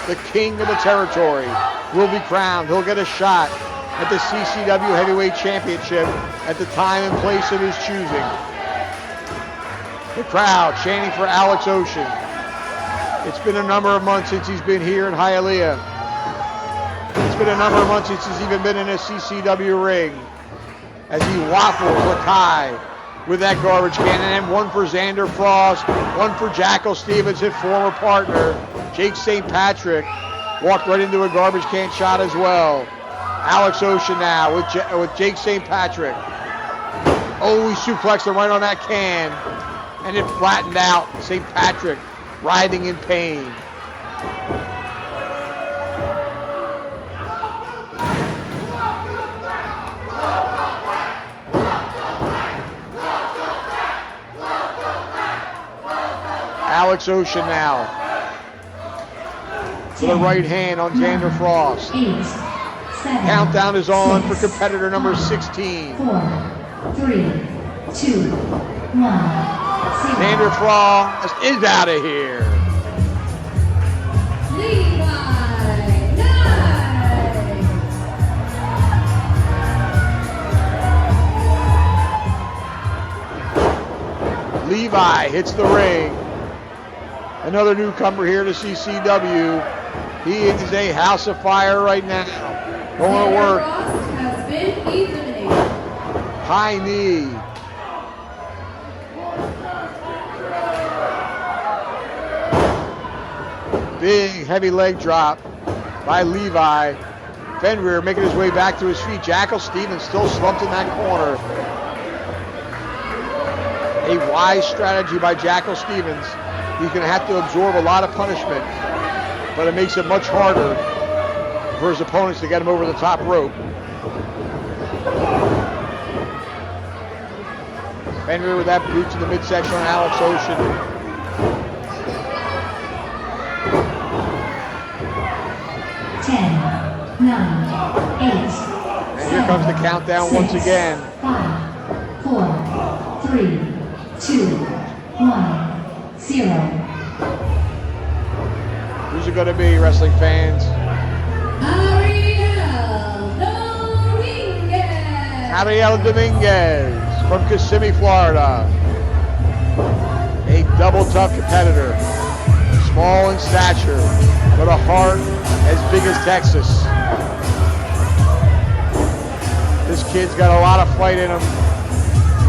S1: the king of the territory, will be crowned. He'll get a shot at the CCW Heavyweight Championship at the time and place of his choosing. The crowd chanting for Alex Ocean. It's been a number of months since he's been here in Hialeah. It's been a number of months since he's even been in a CCW ring. As he waffles Lakai with that garbage can. And one for Xander Frost, one for Jackal Stevens, his former partner. Jake St. Patrick walked right into a garbage can shot as well. Alex Ocean now with Jake St. Patrick. Oh, he suplexed him right on that can. And it flattened out. St. Patrick writhing in pain. Alex Ocean now. With a right hand on Xander Frost.
S7: 8, 7,
S1: Countdown is on
S7: 6,
S1: for competitor number 16.
S7: 4, 3, 2, 1.
S1: Xander Frost is out of here.
S2: Levi, nice.
S1: Levi hits the ring. Another newcomer here to CCW. He is a house of fire right now. Going to work.
S2: Frost has been eliminated.
S1: High knee. Big heavy leg drop by Levi. Fenrir making his way back to his feet. Jackal Stevens still slumped in that corner. A wise strategy by Jackal Stevens. He's going to have to absorb a lot of punishment, but it makes it much harder for his opponents to get him over the top rope. Fenrir with that boot to the midsection on Alex Ocean. And here comes the countdown once again.
S7: 5, 4, 3, 2, 1, 0.
S1: Who's it going to be, wrestling fans? Ariel Dominguez from Kissimmee, Florida. A double tough competitor. Small in stature, but a heart as big as Texas. This kid's got a lot of fight in him.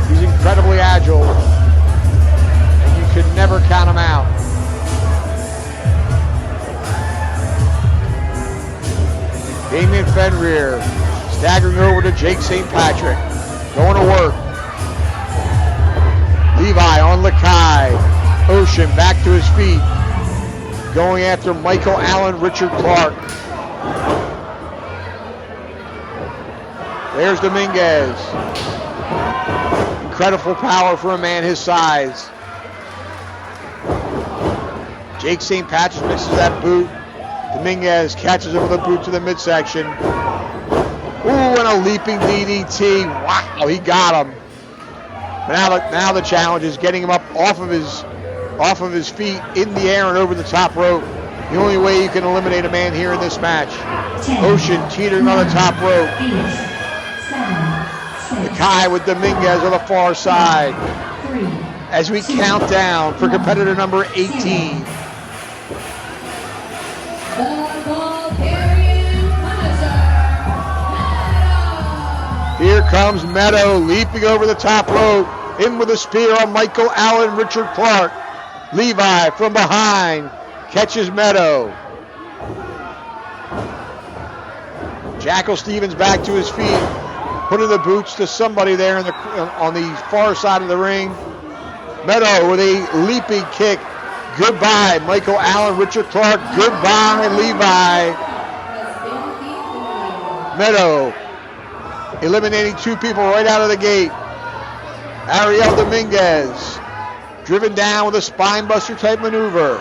S1: He's incredibly agile. And you can never count him out. Damian Fenrir staggering over to Jake St. Patrick. Going to work. Levi on Lakai. Ocean back to his feet. Going after Michael Allen, Richard Clark. There's Dominguez. Incredible power for a man his size. Jake St. Patrick misses that boot. Dominguez catches him with a boot to the midsection. Ooh, and a leaping DDT. Wow, he got him. But now the challenge is getting him up off of his feet in the air and over the top rope. The only way you can eliminate a man here in this match. Ocean teetering on the top rope. Lakai with Dominguez on the far side. As we count down for competitor number 18. Here comes Meadow leaping over the top rope. In with a spear on Michael Allen, Richard Clark. Levi from behind catches Meadow. Jackal Stevens back to his feet, putting the boots to somebody there on the far side of the ring. Meadow with a leaping kick. Goodbye, Michael Allen, Richard Clark. Goodbye, Levi. Meadow eliminating two people right out of the gate. Ariel Dominguez driven down with a spine buster type maneuver.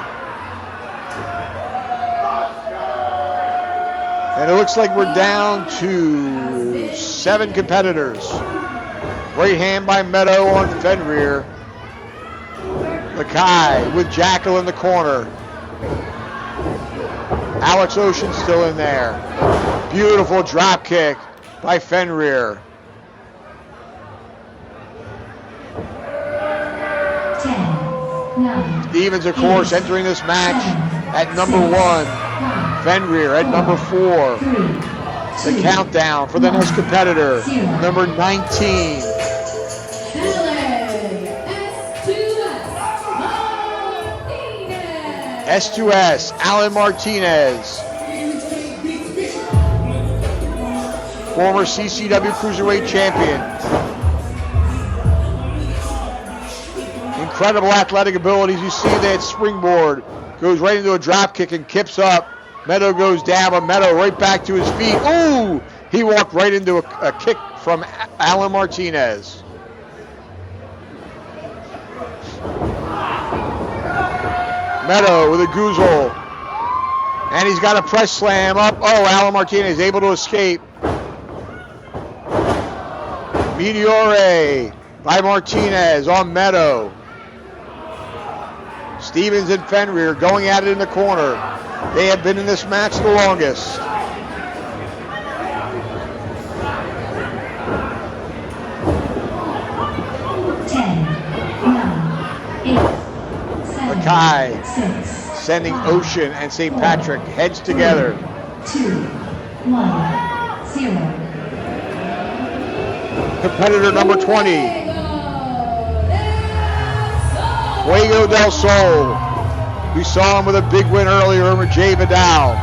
S1: And it looks like we're down to 7 competitors. Right hand by Meadow on Fenrir. Lakai with Jackal in the corner. Alex Ocean still in there. Beautiful drop kick by Fenrir.
S7: 10, 9,
S1: Stevens, of course, entering this match at number 1. Fenrir at number 4. The countdown for the next competitor, number 19. S2S, Alan Martinez. Former CCW Cruiserweight champion. Incredible athletic abilities. You see that springboard. Goes right into a drop kick and kips up. Meadow goes down, but Meadow right back to his feet. Ooh! He walked right into a kick from Alan Martinez. Meadow with a goozle. And he's got a press slam up. Oh, Alan Martinez able to escape. Meteore by Martinez on Meadow. Stevens and Fenrir going at it in the corner. They have been in this match the longest.
S7: 10, 9, 8, 7,
S1: Mackay
S7: 6,
S1: sending Ocean and St. Patrick heads together.
S7: 2, 1, 0.
S1: Competitor number 20. Fuego del Sol. We saw him with a big win earlier over J-Vidal.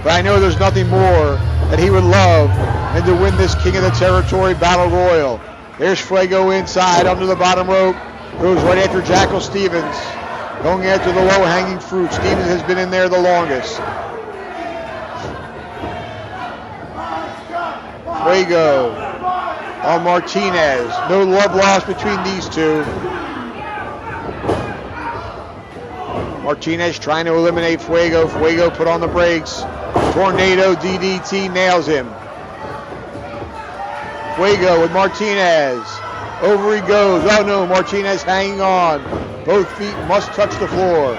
S1: But I know there's nothing more that he would love than to win this King of the Territory Battle Royal. There's Fuego inside under the bottom rope. Goes right after Jackal Stevens. Going after the low-hanging fruit. Stevens has been in there the longest. Fuego on Martinez. No love lost between these two. Martinez trying to eliminate Fuego. Fuego put on the brakes. Tornado DDT nails him. Fuego with Martinez. Over he goes. Oh no, Martinez hanging on. Both feet must touch the floor.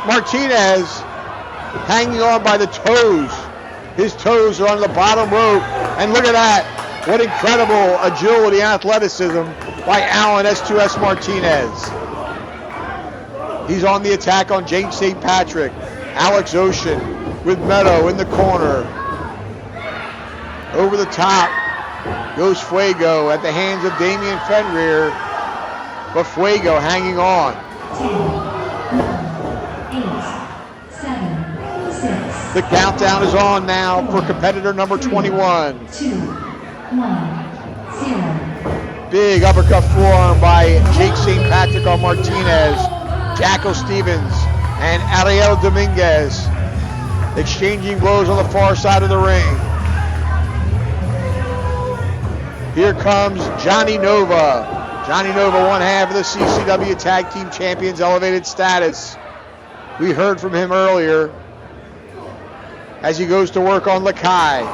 S1: Martinez hanging on by the toes. His toes are on the bottom rope. And look at that. What incredible agility and athleticism by Alan S2S Martinez. He's on the attack on James St. Patrick. Alex Ocean with Meadow in the corner. Over the top goes Fuego at the hands of Damian Fenrir. But Fuego hanging on.
S7: 10, 9, 8, 7, 6.
S1: The countdown is on now for competitor number 21.
S7: 2, 1, 0.
S1: Big uppercut forearm by Jake St. Patrick on Martinez. Jackal Stevens and Ariel Dominguez exchanging blows on the far side of the ring. Here comes Johnny Nova. Johnny Nova, one half of the CCW Tag Team Champions elevated status. We heard from him earlier as he goes to work on Lakai.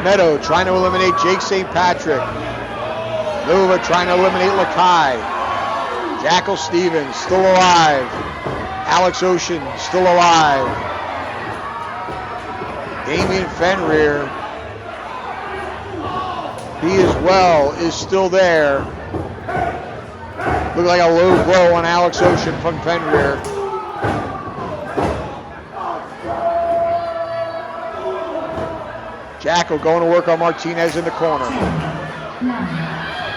S1: Meadow trying to eliminate Jake St. Patrick. Nova trying to eliminate Lakai. Jackal Stevens still alive. Alex Ocean still alive. Damian Fenrir, he as well is still there. Look like a low blow on Alex Ocean from Fenrir. Jackal going to work on Martinez in the corner.
S7: 10, 9,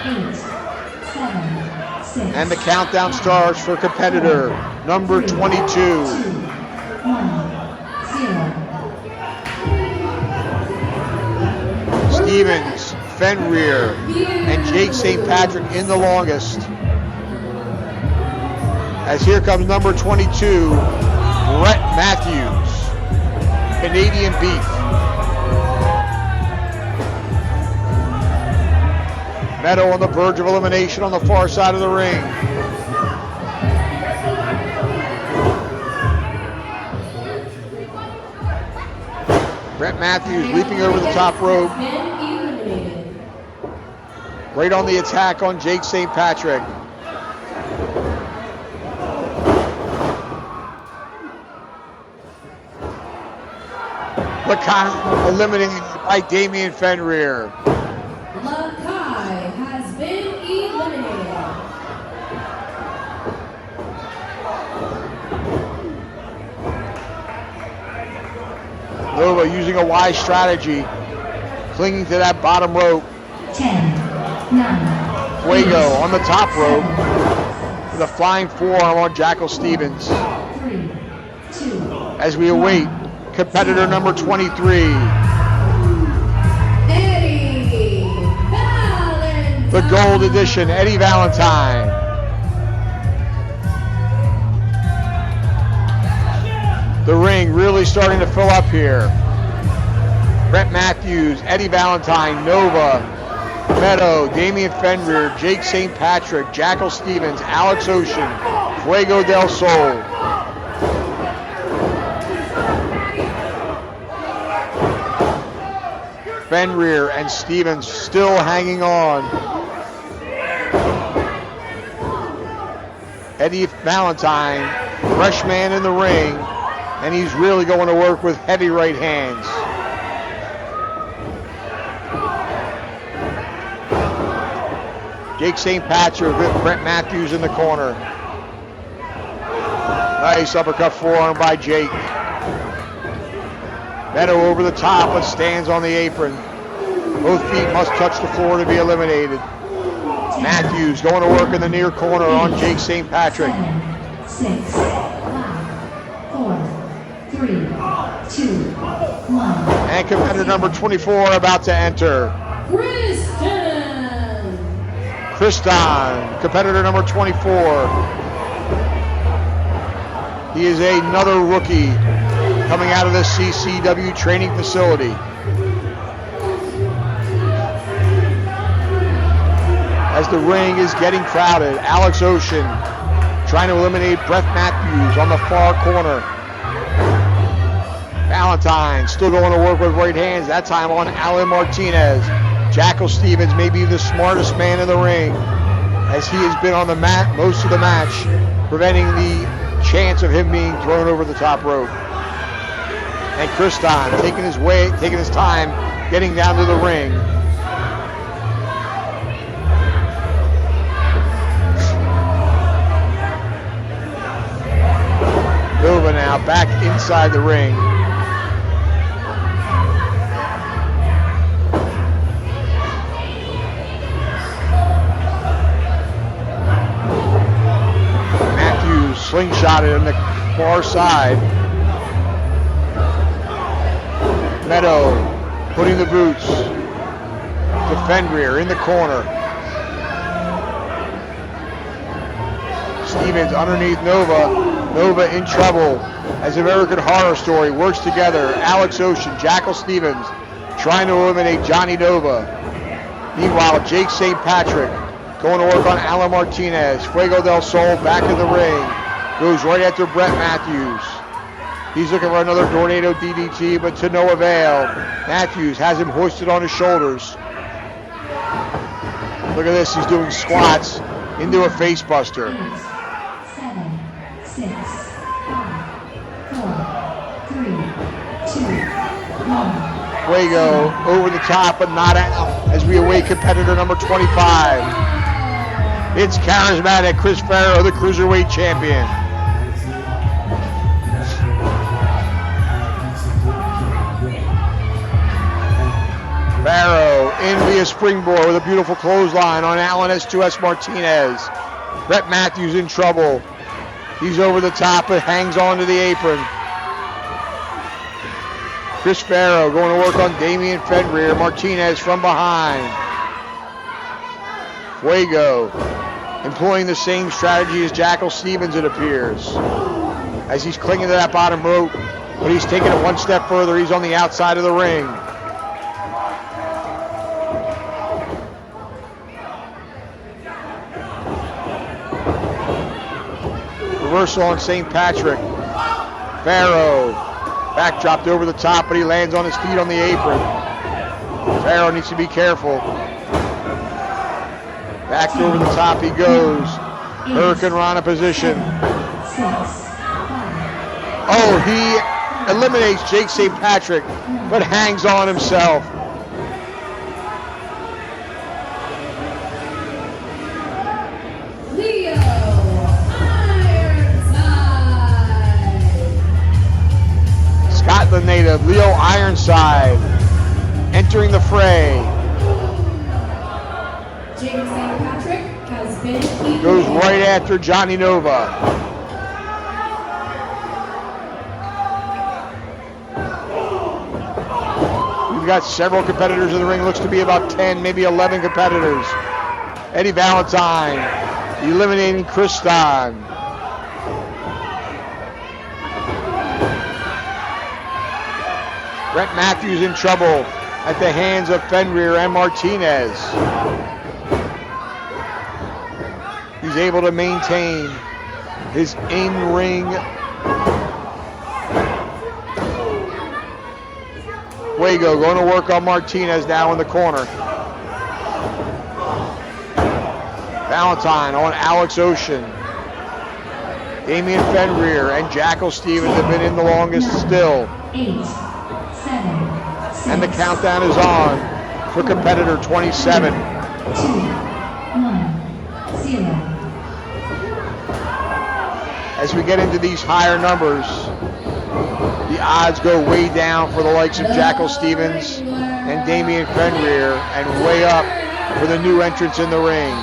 S7: 8, 7, 6.
S1: And the countdown starts for competitor number 22.
S7: 2, 1, 0.
S1: Stevens, Fenrir, and Jake St. Patrick in the longest. As here comes number 22, Brett Matthews, Canadian Beef. Meadow on the verge of elimination on the far side of the ring. Brett Matthews leaping over the top rope. right on the attack on Jake St. Patrick. Lakai eliminated by Damian Fenrir.
S2: Lakai has been eliminated.
S1: Nova using a wise strategy, clinging to that bottom rope.
S7: 10, 9,
S1: Fuego on the top rope with a flying forearm on Jackal Stevens.
S7: 3, 2,
S1: As we await competitor number 23,
S2: Eddie Valentine.
S1: the gold edition, Eddie Valentine. The ring really starting to fill up here. Brett Matthews, Eddie Valentine, Nova, Meadow, Damian Fenrir, Jake St. Patrick, Jackal Stevens, Alex Ocean, Fuego del Sol. Fenrir and Stevens still hanging on. Eddie Valentine, fresh man in the ring, and he's really going to work with heavy right hands. Jake St. Patrick with Brett Matthews in the corner. Nice uppercut forearm by Jake. Meadow over the top, but stands on the apron. Both feet must touch the floor to be eliminated. Matthews going to work in the near corner on Jake St. Patrick.
S7: 7, 6, 5, 4, 3, 2, 1.
S1: And competitor number 24 about to enter. Qrown, competitor number 24. He is another rookie coming out of the CCW Training Facility. As the ring is getting crowded, Alex Ocean trying to eliminate Brett Matthews on the far corner. Valentine still going to work with right hands, that time on Alan Martinez. Jackal Stevens may be the smartest man in the ring, as he has been on the mat most of the match, preventing the chance of him being thrown over the top rope. And Qrown taking his time, getting down to the ring. Nova now back inside the ring. Matthews slingshotted on the far side. Meadow putting the boots to Fenrir in the corner. Stevens underneath Nova. Nova in trouble as American Horror Story works together. Alex Ocean, Jackal Stevens trying to eliminate Johnny Nova. Meanwhile, Jake St. Patrick going to work on Alan Martinez. Fuego del Sol back in the ring. Goes right after Brett Matthews. He's looking for another Tornado DDT, but to no avail. Matthews has him hoisted on his shoulders. Look at this, he's doing squats into a face buster.
S7: 7, 6, 5, 4, 3, 2, 1.
S1: Fuego over the top, but not out, as we await competitor number 25. It's charismatic Chris Farrow, the Cruiserweight Champion. Farrow in via springboard with a beautiful clothesline on Alan S2S Martinez. Brett Matthews in trouble. He's over the top, but hangs on to the apron. Chris Farrow going to work on Damian Fenrir. Martinez from behind. Fuego employing the same strategy as Jackal Stevens, it appears, as he's clinging to that bottom rope, but he's taking it one step further. He's on the outside of the ring. Reversal on St. Patrick. Farrow backdropped over the top, but he lands on his feet on the apron. Farrow needs to be careful. Back over the top he goes. Hurricane Rana position.
S7: 6, 5,
S1: Oh, he eliminates Jake St. Patrick, but hangs on himself.
S2: Leo Ironside.
S1: Scotland native Leo Ironside entering the fray.
S2: James St. Patrick has been eliminated.
S1: Goes right after Johnny Nova. We've got several competitors in the ring. Looks to be about 10, maybe 11 competitors. Eddie Valentine eliminating Qrow. Brett Matthews in trouble at the hands of Fenrir and Martinez. He's able to maintain his in-ring Fuego going to work on Martinez now in the corner. Valentine on Alex Ocean. Damian Fenrir and Jackal Stevens have been in the longest still.
S7: 8, 7, 6,
S1: And the countdown is on for competitor 27.
S7: 2, 1, 0.
S1: As we get into these higher numbers, the odds go way down for the likes of Jackal Stevens and Damian Fenrir, and way up for the new entrants in the ring.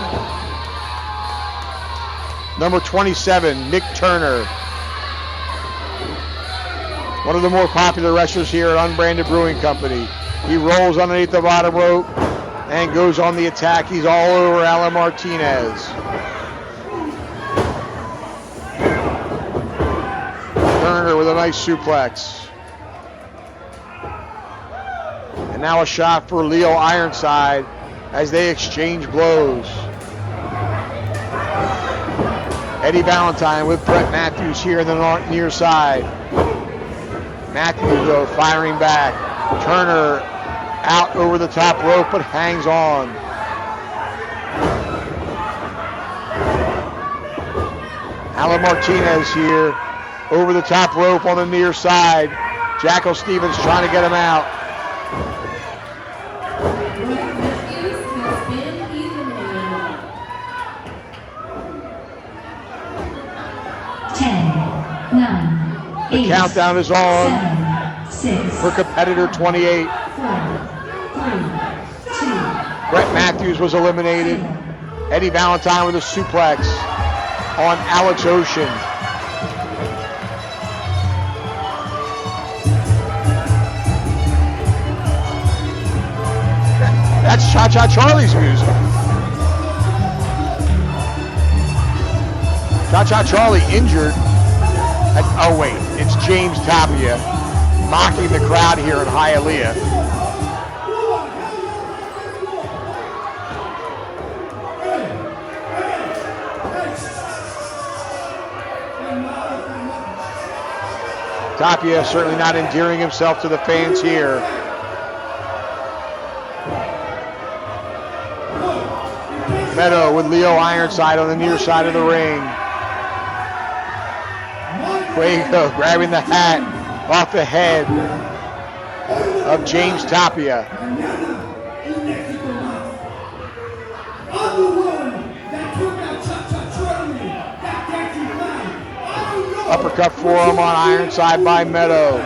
S1: Number 27, Nick Turner. One of the more popular wrestlers here at Unbranded Brewing Company. He rolls underneath the bottom rope and goes on the attack. He's all over Alan Martinez. Turner with a nice suplex. And now a shot for Leo Ironside as they exchange blows. Eddie Valentine with Brett Matthews here in the near side. Matthews though firing back. Turner out over the top rope but hangs on. Alan Martinez here over the top rope on the near side. Jackal Stevens trying to get him out.
S2: Brett Matthews has been eliminated.
S7: 10, 9, 8.
S1: The countdown is on
S7: 7, 6,
S1: for competitor 28.
S7: 4, 3, 2,
S1: Brett Matthews was eliminated. Eddie Valentine with a suplex on Alex Ocean. That's Cha-Cha Charlie's music. Cha-Cha Charlie injured. Oh wait, it's James Tapia mocking the crowd here in Hialeah. Tapia certainly not endearing himself to the fans here. Meadow with Leo Ironside on the near side of the ring. Fuego grabbing the hat off the head of James Tapia. Uppercut forearm on Ironside by Meadow.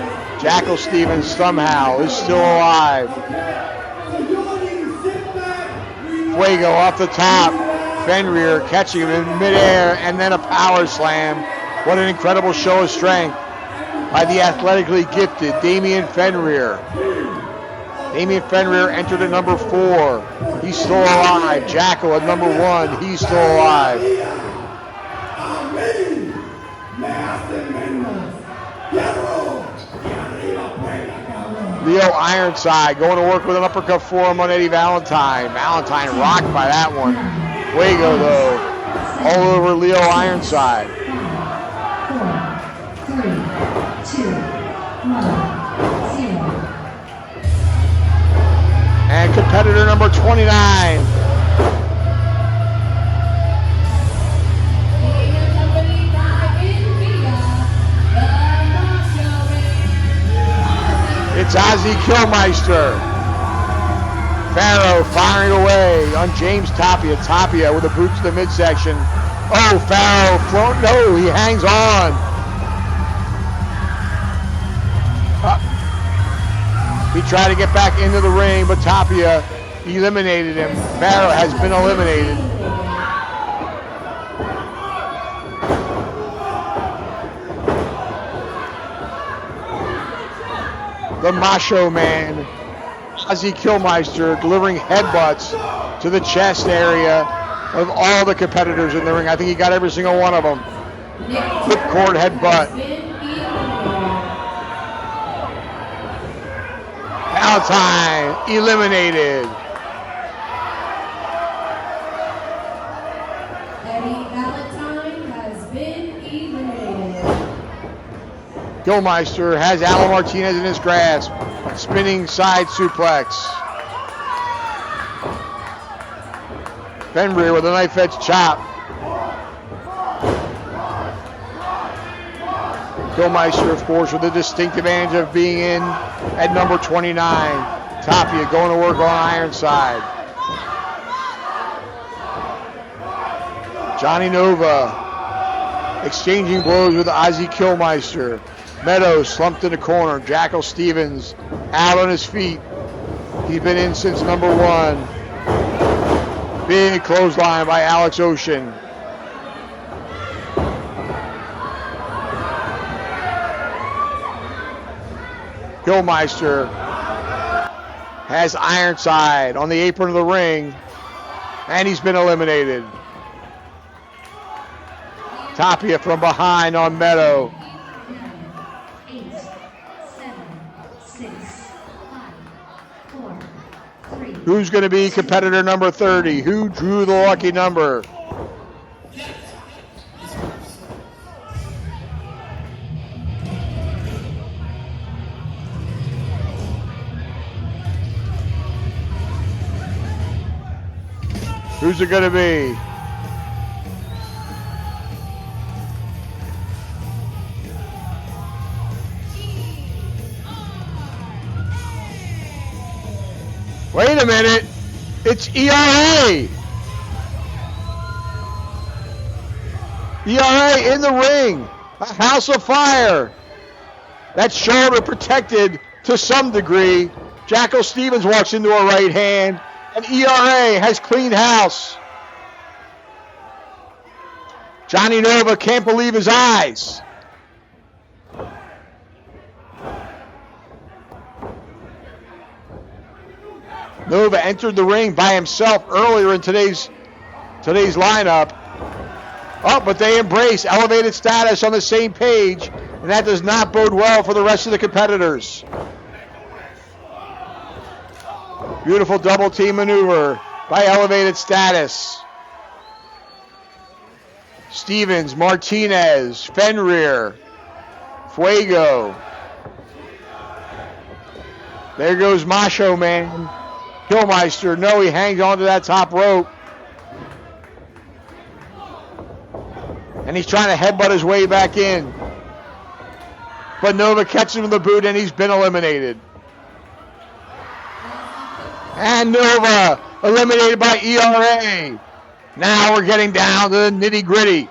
S1: Jackal Stevens somehow is still alive. Fuego off the top. Fenrir catching him in midair and then a power slam. What an incredible show of strength by the athletically gifted Damian Fenrir. Damian Fenrir entered at number 4. He's still alive. Jackal at number 1. He's still alive. Leo Ironside going to work with an uppercut forearm on Eddie Valentine. Valentine rocked by that one. Fuego, though, all over Leo Ironside.
S7: 4, 3, 2, 1, 0.
S1: And competitor number 29, It's Ozzy Killmeister. Farrow firing away on James Tapia. Tapia with a boot to the midsection. Oh, Farrow float. No, he hangs on. He tried to get back into the ring, but Tapia eliminated him. Farrow has been eliminated. The Macho Man, Ozzy Killmeister, delivering headbutts to the chest area of all the competitors in the ring. I think he got every single one of them. Whipcord headbutt. Valentine eliminated.
S2: Eddie Valentine has been eliminated.
S1: Killmeister has Alan Martinez in his grasp. Spinning side suplex. Fenrir with a knife edge chop. Killmeister, of course, with the distinct advantage of being in at number 29. Tapia going to work on Ironside. Johnny Nova exchanging blows with Ozzy Killmeister. Meadows slumped in the corner. Jackal Stevens out on his feet. He's been in since number 1. Big clothesline by Alex Ocean. Killmeister has Ironside on the apron of the ring, and he's been eliminated. Tapia from behind on Meadow.
S7: 8, 7, 6, 5, 4, 3.
S1: Who's going to be competitor number 30? Who drew the lucky number? Who's it going to be? Wait a minute. It's ERA. ERA in the ring. A house of fire. That shoulder protected to some degree. Jackal Stevens walks into a right hand. And ERA has clean house. Johnny Nova can't believe his eyes. Nova entered the ring by himself earlier in today's lineup. Oh, but they embrace elevated status on the same page, and that does not bode well for the rest of the competitors. Beautiful double team maneuver by elevated status. Stevens, Martinez, Fenrir, Fuego. There goes Macho Man. Killmeister, no, he hangs onto that top rope. And he's trying to headbutt his way back in. But Nova catches him in the boot and he's been eliminated. And Nova eliminated by ERA. Now we're getting down to the nitty gritty.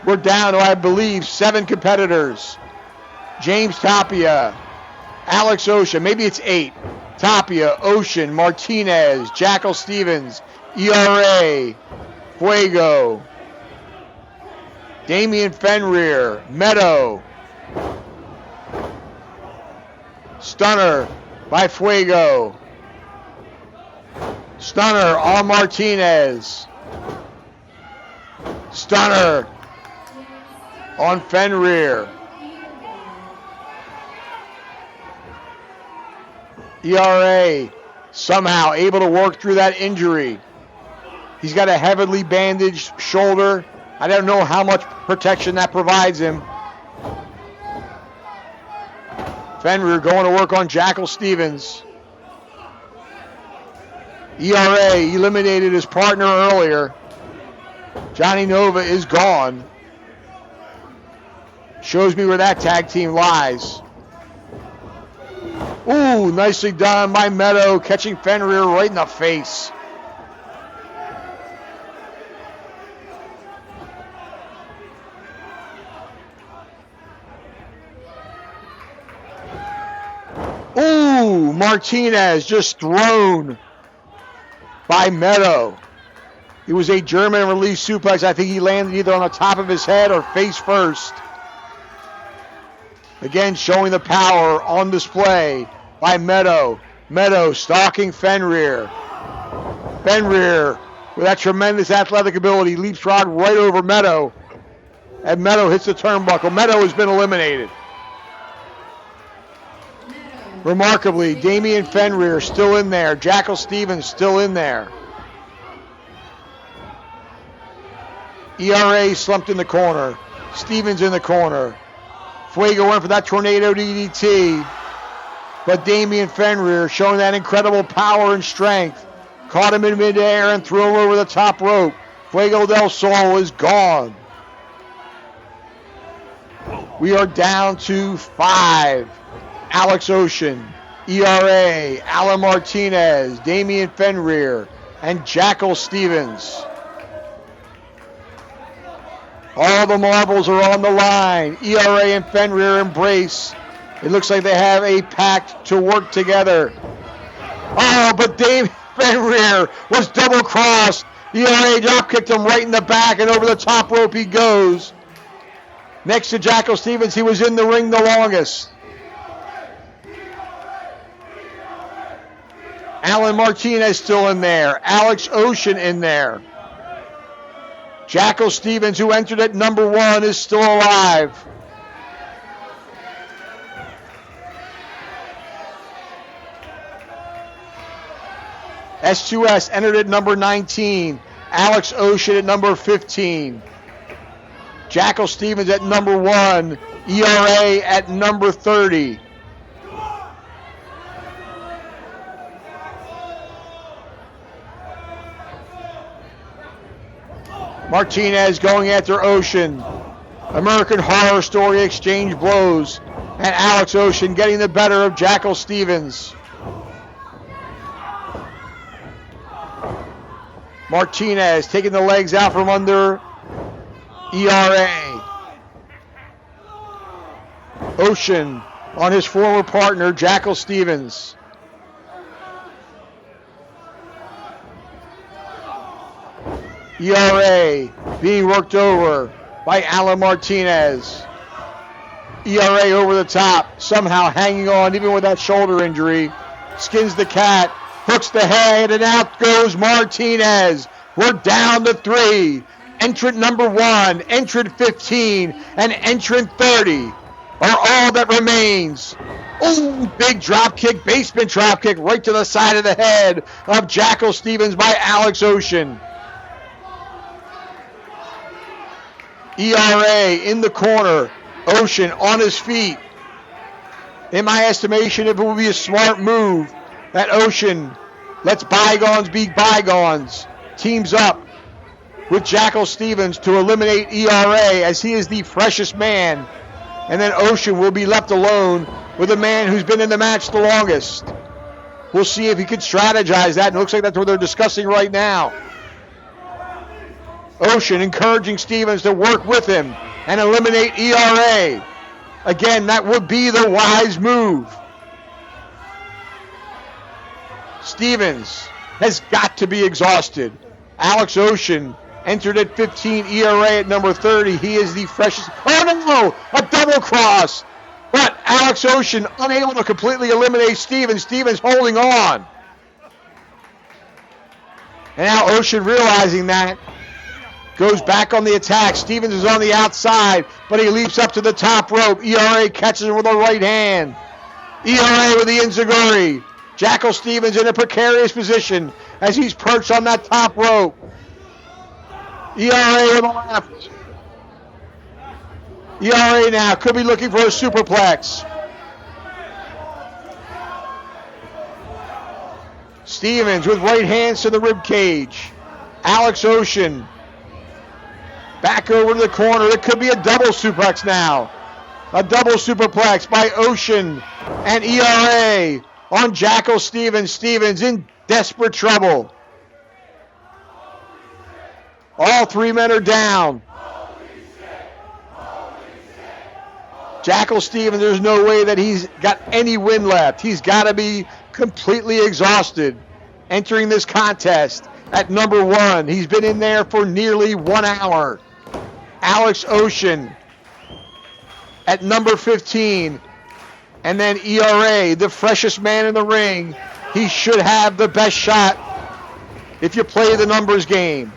S1: We're down to, I believe, 7 competitors. James Tapia, Alex Ocean, maybe it's 8. Tapia, Ocean, Martinez, Jackal Stevens, ERA, Fuego, Damian Fenrir, Meadow, Stunner by Fuego, Stunner on Martinez, Stunner on Fenrir. ERA somehow able to work through that injury. He's got a heavily bandaged shoulder. I don't know how much protection that provides him. Fenrir going to work on Jackal Stevens. ERA eliminated his partner earlier. Johnny Nova is gone. Shows me where that tag team lies. Ooh, nicely done by Meadow, catching Fenrir right in the face. Ooh, Martinez just thrown by Meadow. It was a German release suplex. I think he landed either on the top of his head or face first. Again, showing the power on display by Meadow. Meadow stalking Fenrir. Fenrir, with that tremendous athletic ability, leapfrog right over Meadow. And Meadow hits the turnbuckle. Meadow has been eliminated. Remarkably, Damian Fenrir still in there. Jackal Stephens still in there. ERA slumped in the corner. Stephens in the corner. Fuego went for that tornado DDT. But Damian Fenrir showing that incredible power and strength. Caught him in midair and threw him over the top rope. Fuego del Sol is gone. We are down to 5. Alex Ocean, ERA, Alan Martinez, Damian Fenrir, and Jackal Stephens. All the marbles are on the line. ERA and Fenrir embrace. It looks like they have a pact to work together. Oh, but Damian Fenrir was double-crossed. ERA drop-kicked him right in the back, and over the top rope he goes. Next to Jackal Stephens, he was in the ring the longest. Alan Martinez still in there. Alex Ocean in there. Jackal Stephens, who entered at number 1, is still alive. S2S entered at number 19. Alex Ocean at number 15. Jackal Stephens at number 1. ERA at number 30. Martinez going after Ocean. American Horror Story exchange blows. And Alex Ocean getting the better of Jackal Stephens. Martinez taking the legs out from under ERA. Ocean on his former partner, Jackal Stephens. ERA being worked over by Alan Martinez. ERA over the top, somehow hanging on even with that shoulder injury. Skins the cat, hooks the head, and out goes Martinez. We're down to 3. Entrant number 1, entrant 15, and entrant 30 are all that remains. Ooh, big drop kick, basement drop kick right to the side of the head of Jackal Stephens by Alex Ocean. ERA in the corner. Ocean on his feet. In my estimation, it would be a smart move that Ocean lets bygones be bygones. Teams up with Jackal Stephens to eliminate ERA as he is the freshest man. And then Ocean will be left alone with a man who's been in the match the longest. We'll see if he can strategize that. And it looks like that's what they're discussing right now. Ocean encouraging Stephens to work with him and eliminate ERA. Again, that would be the wise move. Stephens has got to be exhausted. Alex Ocean entered at 15, ERA at number 30. He is the freshest. Oh no! A double cross! But Alex Ocean unable to completely eliminate Stephens. Stephens holding on. And now Ocean realizing that goes back on the attack. Stephens is on the outside, but he leaps up to the top rope. ERA catches him with a right hand. ERA with the enziguri. Jackal Stephens in a precarious position as he's perched on that top rope. ERA with the left. ERA now could be looking for a superplex. Stephens with right hands to the rib cage. Alex Ocean back over to the corner. It could be a double suplex now. A double superplex by Ocean and ERA on Jackal Stevens. Stevens in desperate trouble. All three men are down. Jackal Stevens, there's no way that he's got any wind left. He's got to be completely exhausted entering this contest at number 1. He's been in there for nearly 1 hour. Alex Ocean at number 15. And then ERA, the freshest man in the ring. He should have the best shot if you play the numbers game.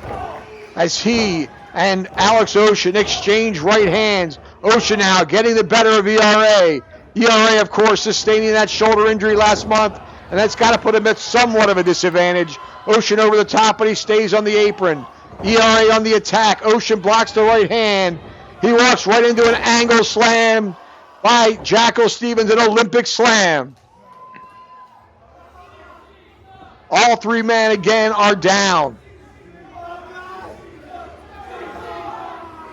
S1: As he and Alex Ocean exchange right hands. Ocean now getting the better of ERA. ERA, of course, sustaining that shoulder injury last month, and that's got to put him at somewhat of a disadvantage. Ocean over the top, but he stays on the apron. ERA on the attack. Ocean blocks the right hand. He walks right into an angle slam by Jackal Stevens, an Olympic slam. All three men again are down.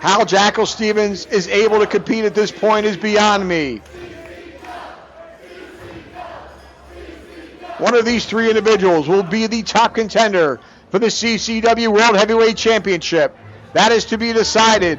S1: How Jackal Stevens is able to compete at this point is beyond me. One of these three individuals will be the top contender for the CCW World Heavyweight Championship. That is to be decided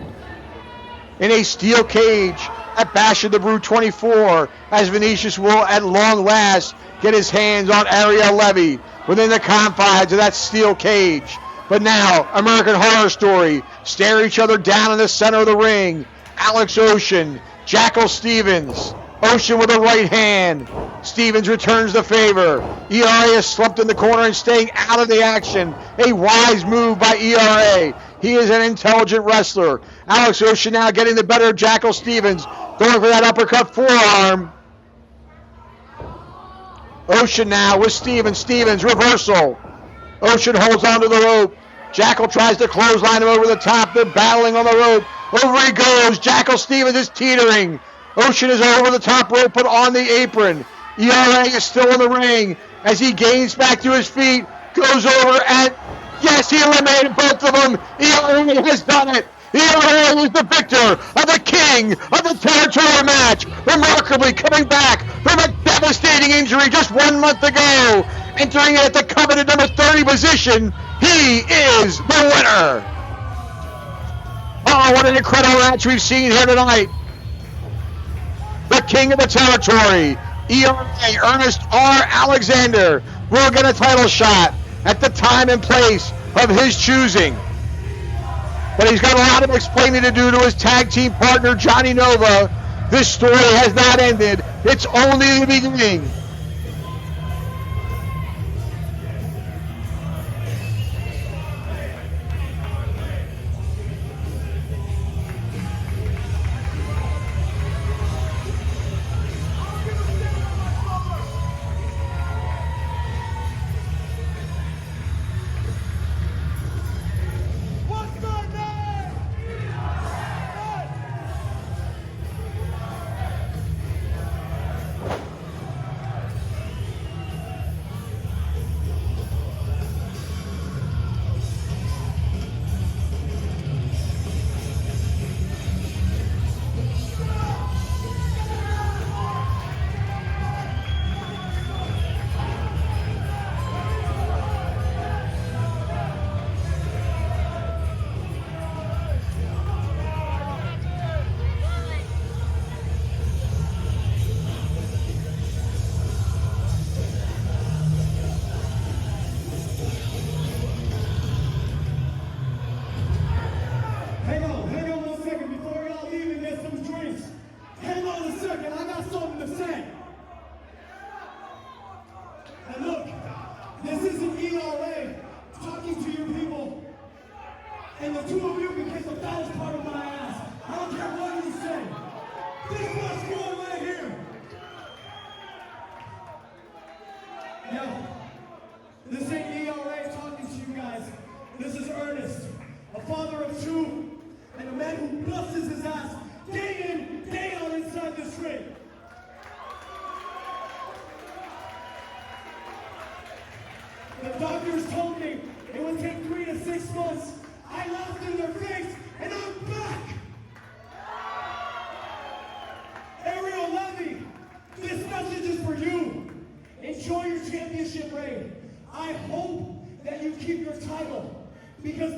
S1: in a steel cage at Bash of the Brew 24, as Vinicious will at long last get his hands on Ariel Levy within the confines of that steel cage. But now, American Horror Story stare each other down in the center of the ring. Alex Ocean, Jackal Stevens. Ocean with a right hand. Stevens returns the favor. ERA is slumped in the corner and staying out of the action. A wise move by ERA. He is an intelligent wrestler. Alex Ocean now getting the better of Jackal Stevens. Going for that uppercut forearm. Ocean now with Stevens. Stevens reversal. Ocean holds onto the rope. Jackal tries to clothesline him over the top. They're battling on the rope. Over he goes. Jackal Stevens is teetering. Ocean is over the top rope but on the apron. ERA is still in the ring as he gains back to his feet. Goes over and yes, he eliminated both of them. ERA has done it. ERA is the victor of the king of the territory match. Remarkably coming back from a devastating injury just 1 month ago. Entering at the coveted number 30 position, he is the winner. Oh, what an incredible match we've seen here tonight. The king of the territory, ERA, Ernest R. Alexander, will get a title shot at the time and place of his choosing. But he's got a lot of explaining to do to his tag team partner, Johnny Nova. This story has not ended. It's only the beginning.
S4: Because